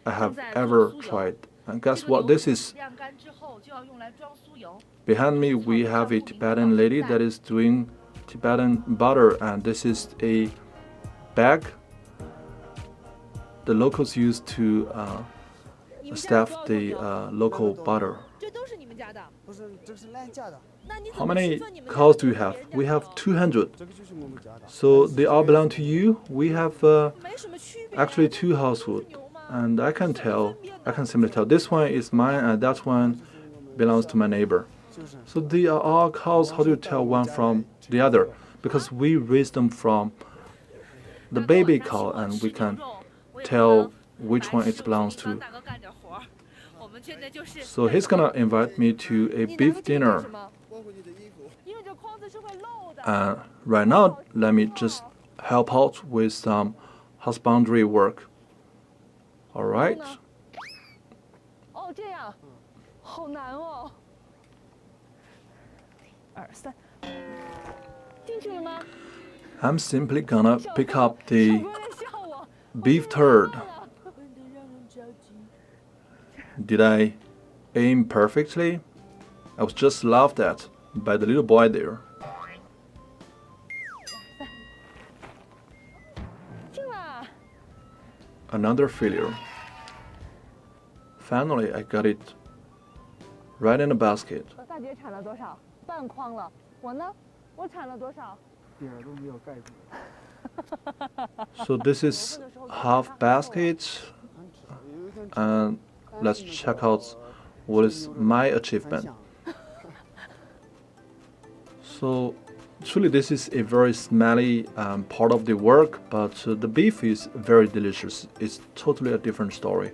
I have ever tried. And guess what this is? Behind me we have a Tibetan lady that is doing Tibetan butter, and this is a bag the locals use to stuff the local butter. How many cows do you have? We have 200. So they all belong to you? We have actually 2 households. And I can simply tell this one is mine and that one belongs to my neighbor. So they are all cows. How do you tell one from the other? Because we raise them from the baby cow, and we can tell which one it belongs to. So he's gonna invite me to a beef dinner. Right now, let me just help out with some husbandry work. All right. I'm simply gonna pick up the beef turd. Did I aim perfectly? I was just laughed at by the little boy there. Another failure. Finally, I got it right in the basket. So this is half basket, and let's check out what is my achievement. So truly this is a very smelly part of the work, but the beef is very delicious. It's totally a different story.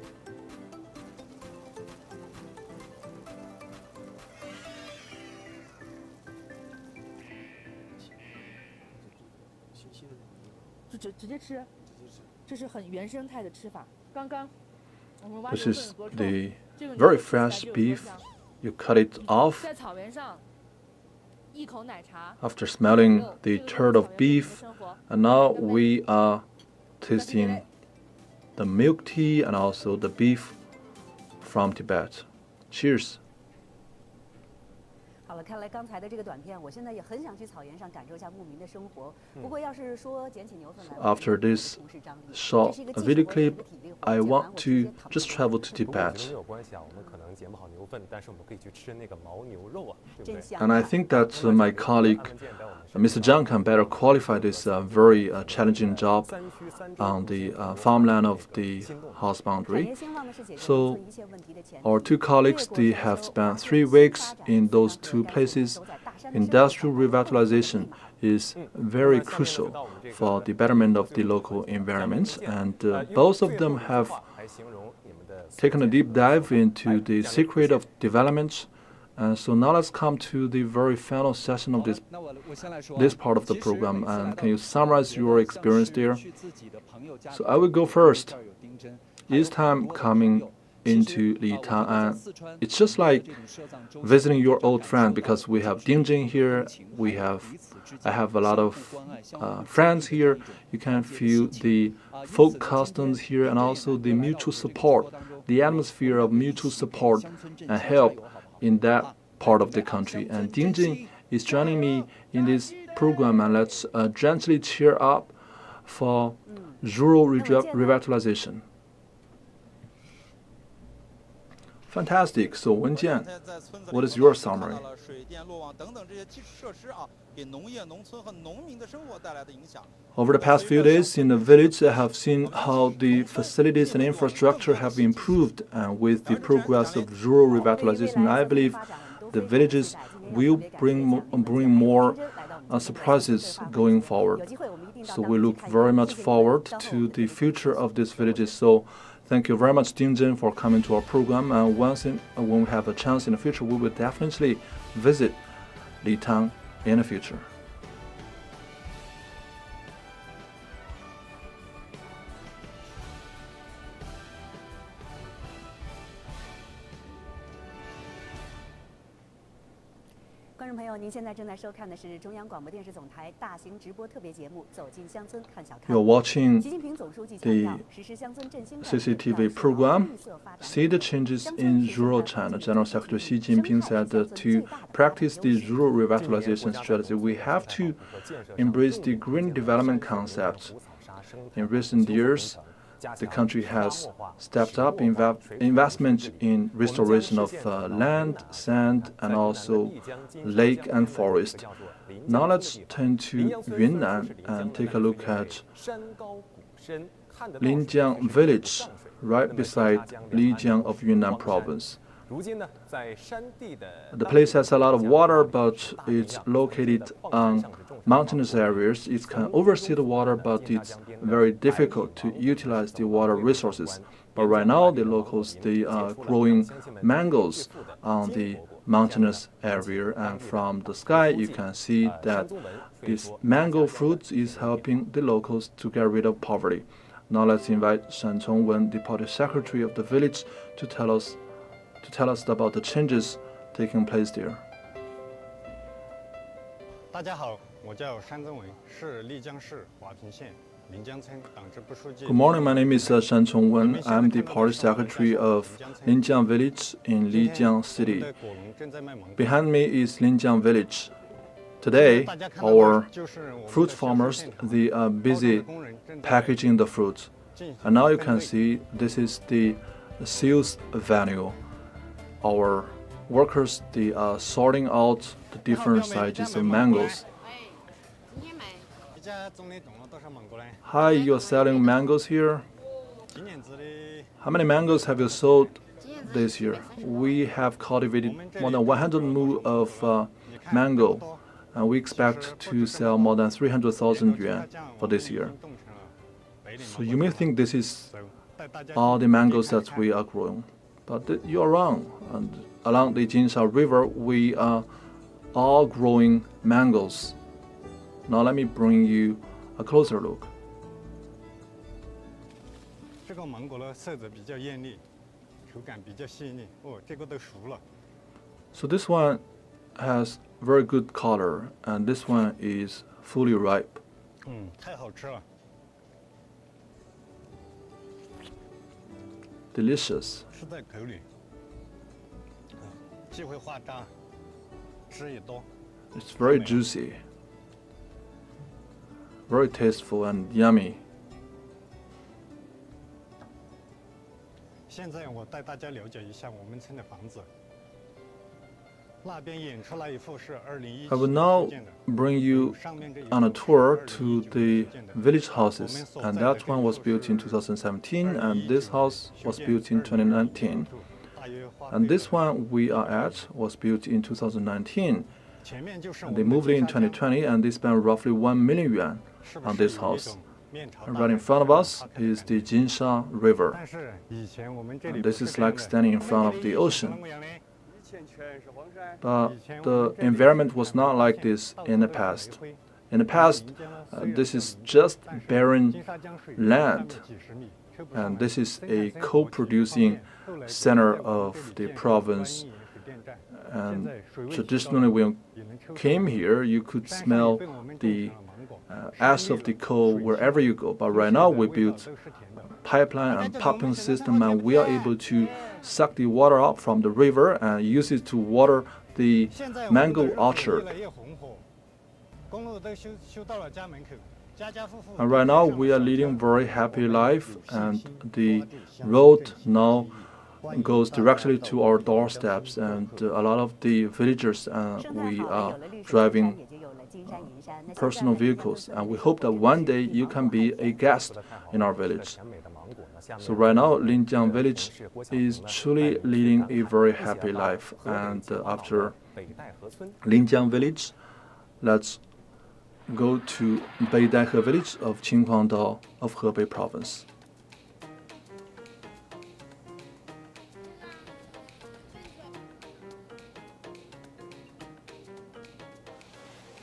This is the very fresh beef. You cut it off. After smelling the turd of beef, and now we are tasting the milk tea and also the beef from Tibet. Cheers. 了，看来刚才的这个短片，我现在也很想去草原上感受一下牧民的生活。不过要是说捡起牛粪来， After this short video clip, I want to just travel to 不过我觉得 Tibet. 没有关系啊，我们可能捡不好牛粪，但是我们可以去吃那个牦牛肉啊，对不对？ And I think that my colleague, Mr. Zhang, can better qualify this very challenging job on the farmland of the house 产 boundary. 业兴旺呢是解决农 So 村一切问题的前提。 our two colleagues, they have spent 3 weeks in those 2 places. Industrial revitalization is very crucial for the betterment of the local environments, and both of them have taken a deep dive into the secret of development. And so now let's come to the very final session of this part of the program. And can you summarize your experience there? So I will go first. Each time coming into Litang, and it's just like visiting your old friend, because we have Dingjin here. I have a lot of friends here. You can feel the folk customs here, and also the mutual support, the atmosphere of mutual support and help in that part of the country. And Dingjin is joining me in this program, and let's gently cheer up for rural revitalization. Fantastic. So Wenjian, what is your summary? Over the past few days in the village, I have seen how the facilities and infrastructure have improved, and with the progress of rural revitalization, I believe the villages will bring more surprises going forward. So we look very much forward to the future of these villages. So thank you very much, Dingjin, for coming to our program. And when we have a chance in the future, we will definitely visit Litang in the future. 观众朋友，您现在正在收看的是中央广播电视总台大型直播特别节目《走进乡村看小看》。 You're watching 习近平总书记强调，实施乡村振兴战略， CCTV program, See the Changes in Rural China. General Secretary Xi Jinping said that to practice the rural revitalization strategy, we have to embrace the green development concept. In recent years, the country has stepped up investment in restoration of land, sand, and also lake and forest. Now let's turn to Yunnan and take a look at Linjiang village, right beside Lijiang of Yunnan province. The place has a lot of water, but it's located on mountainous areas. It can oversee the water, but it's very difficult to utilize the water resources. But right now, the locals, they are growing mangoes on the mountainous area, and from the sky, you can see that this mango fruit is helping the locals to get rid of poverty. Now let's invite Shan Chongwen, the party secretary of the village, to tell us about the changes taking place there. 大家好，我叫山增文，是丽江市华坪县临江村党支部书记。 Good morning, my name is Shan Chongwen. I'm the party secretary of Linjiang village in Lijiang city. Behind me is Linjiang village. Today, our fruit farmers, they are busy packaging the fruits. And now you can see this is the sales venue. Our workers, they are sorting out the different sizes of mangoes. Hi, you're selling mangoes here? How many mangoes have you sold this year? We have cultivated more than 100 mu of mango, and we expect to sell more than 300,000 yuan for this year. So you may think this is all the mangoes that we are growing, but you are wrong. And along the Jinsha River, we are all growing mangoes. Now let me bring you a closer look. 这个芒果呢，色泽比较艳丽，口感比较细腻。哦，这个都熟了。 So this one has very good color, and this one is fully ripe. 太好吃了。 Delicious. 吃在口里，既会化渣，汁也多。 It's very juicy, very tasteful and yummy. 现在我带大家了解一下我们村的房子。那边演出来一幅是2017 I will 年 now 建的， bring you 上面这一 on a 幅 tour 是 to 2019 the 年建的。 village houses, and that one was built in 2017, and this house was built in 2019, 大约花 and 费 this one we are at was built in 2019. 前面就是我 And they 们的 moved in 金沙江， 2020, and they spent roughly 1 million yuan 是不 on 是 this 有一 house. 种面朝 And 大 right 海 in front of 向 us 它看 is 的 the 感觉 Jinsha River. 但是以前我们这里 And 不 this 是 is 这样 like 的 standing in 我们 front 这 of 里 the 以前 ocean. 什么样呢？ But the environment was not like this in the past. In the past, this is just barren land, and this is a coal-producing center of the province. And traditionally, when you came here, you could smell the ash of the coal wherever you go. But right now, we built pipeline and pumping system, and we are able to suck the water out from the river and use it to water the 现在我们的 mango 日子越 orchard. 来越红火，公路都修到了家门口，家家户户 And right now, we are leading very happy life, and the road now goes directly to our doorsteps, and a lot of the villagers we are driving personal vehicles, and we hope that one day you can be a guest in our village. So right now, Linjiang village is truly leading a very happy life, and after Linjiang village, let's go to Beidaihe village of Qinhuangdao of Hebei province.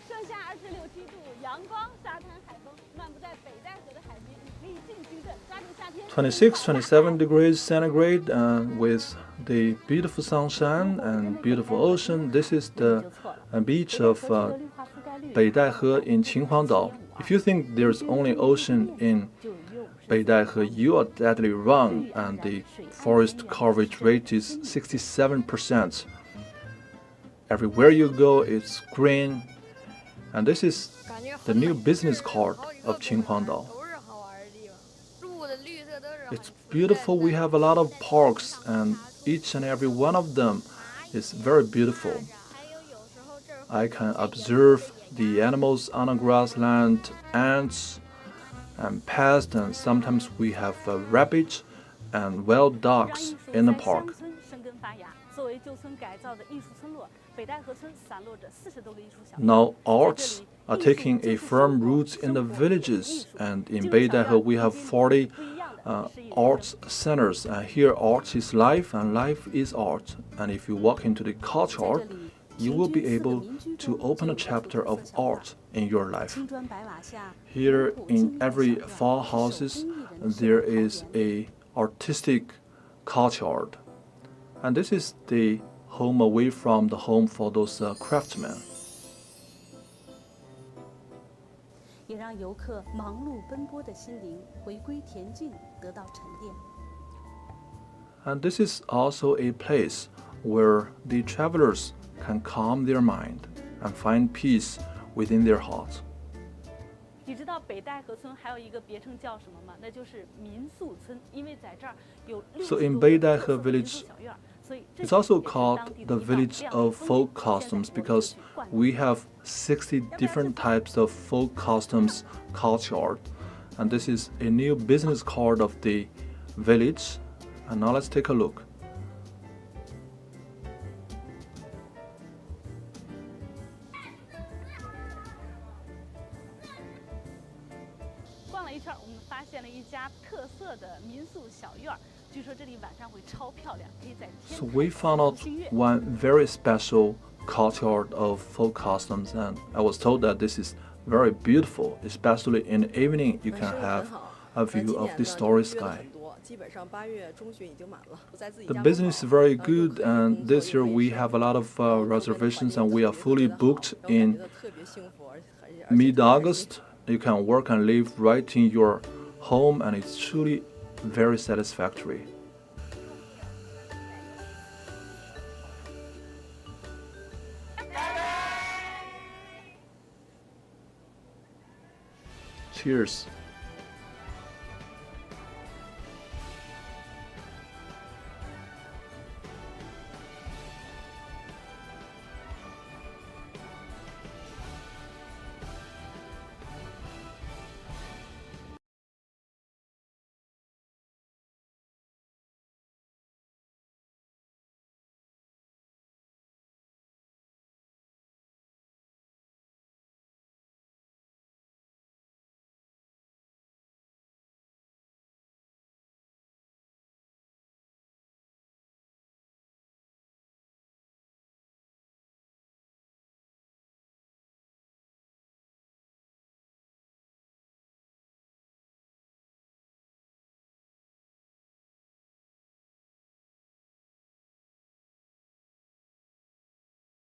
盛夏26、7度，阳光、沙滩、海风，漫步在北戴河的海边，你可以尽情地抓住夏天。 26, 27 degrees centigrade, with the beautiful sunshine and beautiful ocean. This is the beach of Beidaihe in Qinhuangdao. If you think there's only ocean in Beidaihe, you are deadly wrong, and the forest coverage rate is 67%. Everywhere you go, it's green, and this is the new business card of Qinhuangdao. It's beautiful. We have a lot of parks, and each and every one of them is very beautiful. I can observe the animals on the grassland, ants and pests, and sometimes we have rabbits and wild dogs in the park. 作为旧村改造的艺术村落，北戴河村散落着40多个艺术小院。 Now arts are taking a firm roots in the villages, and in Beidaihe we have 40 arts centers. And here art is life, and life is art. And if you walk into the culture, you will be able to open a chapter of art in your life. Here in every farmhouses, there is a artistic culture. And this is the home away from the home for those craftsmen. 也让游客忙碌奔波的心灵回归恬静，得到沉淀。 And this is also a place where the travelers can calm their mind and find peace within their hearts. 你知道北戴河村还有一个别称叫什么吗？那就是民宿村，因为在这儿有 So in 60多个 Beidaihe 特色的民 village, 宿小院儿，所以这 It's also 也是 called 当地 the 的一 village 这样的 of 风 folk 现在 customs 我们 because 去灌 we have 60 different types of folk customs culture. And this is a new business card of the village. And now let's take a look. 逛了一圈，我们发现了一家特色的民宿小院儿，据说这里晚上会超漂亮，可以在天 So 台 we found out 星月。 one very special culture of folk customs, and I was told that this is very beautiful, especially in the evening you can have a view of the starry sky. The business is very good, and this year we have a lot of reservations, and we are fully booked in mid-August. You can work and live right in your home, and it's truly very satisfactory. 北戴 Cheers.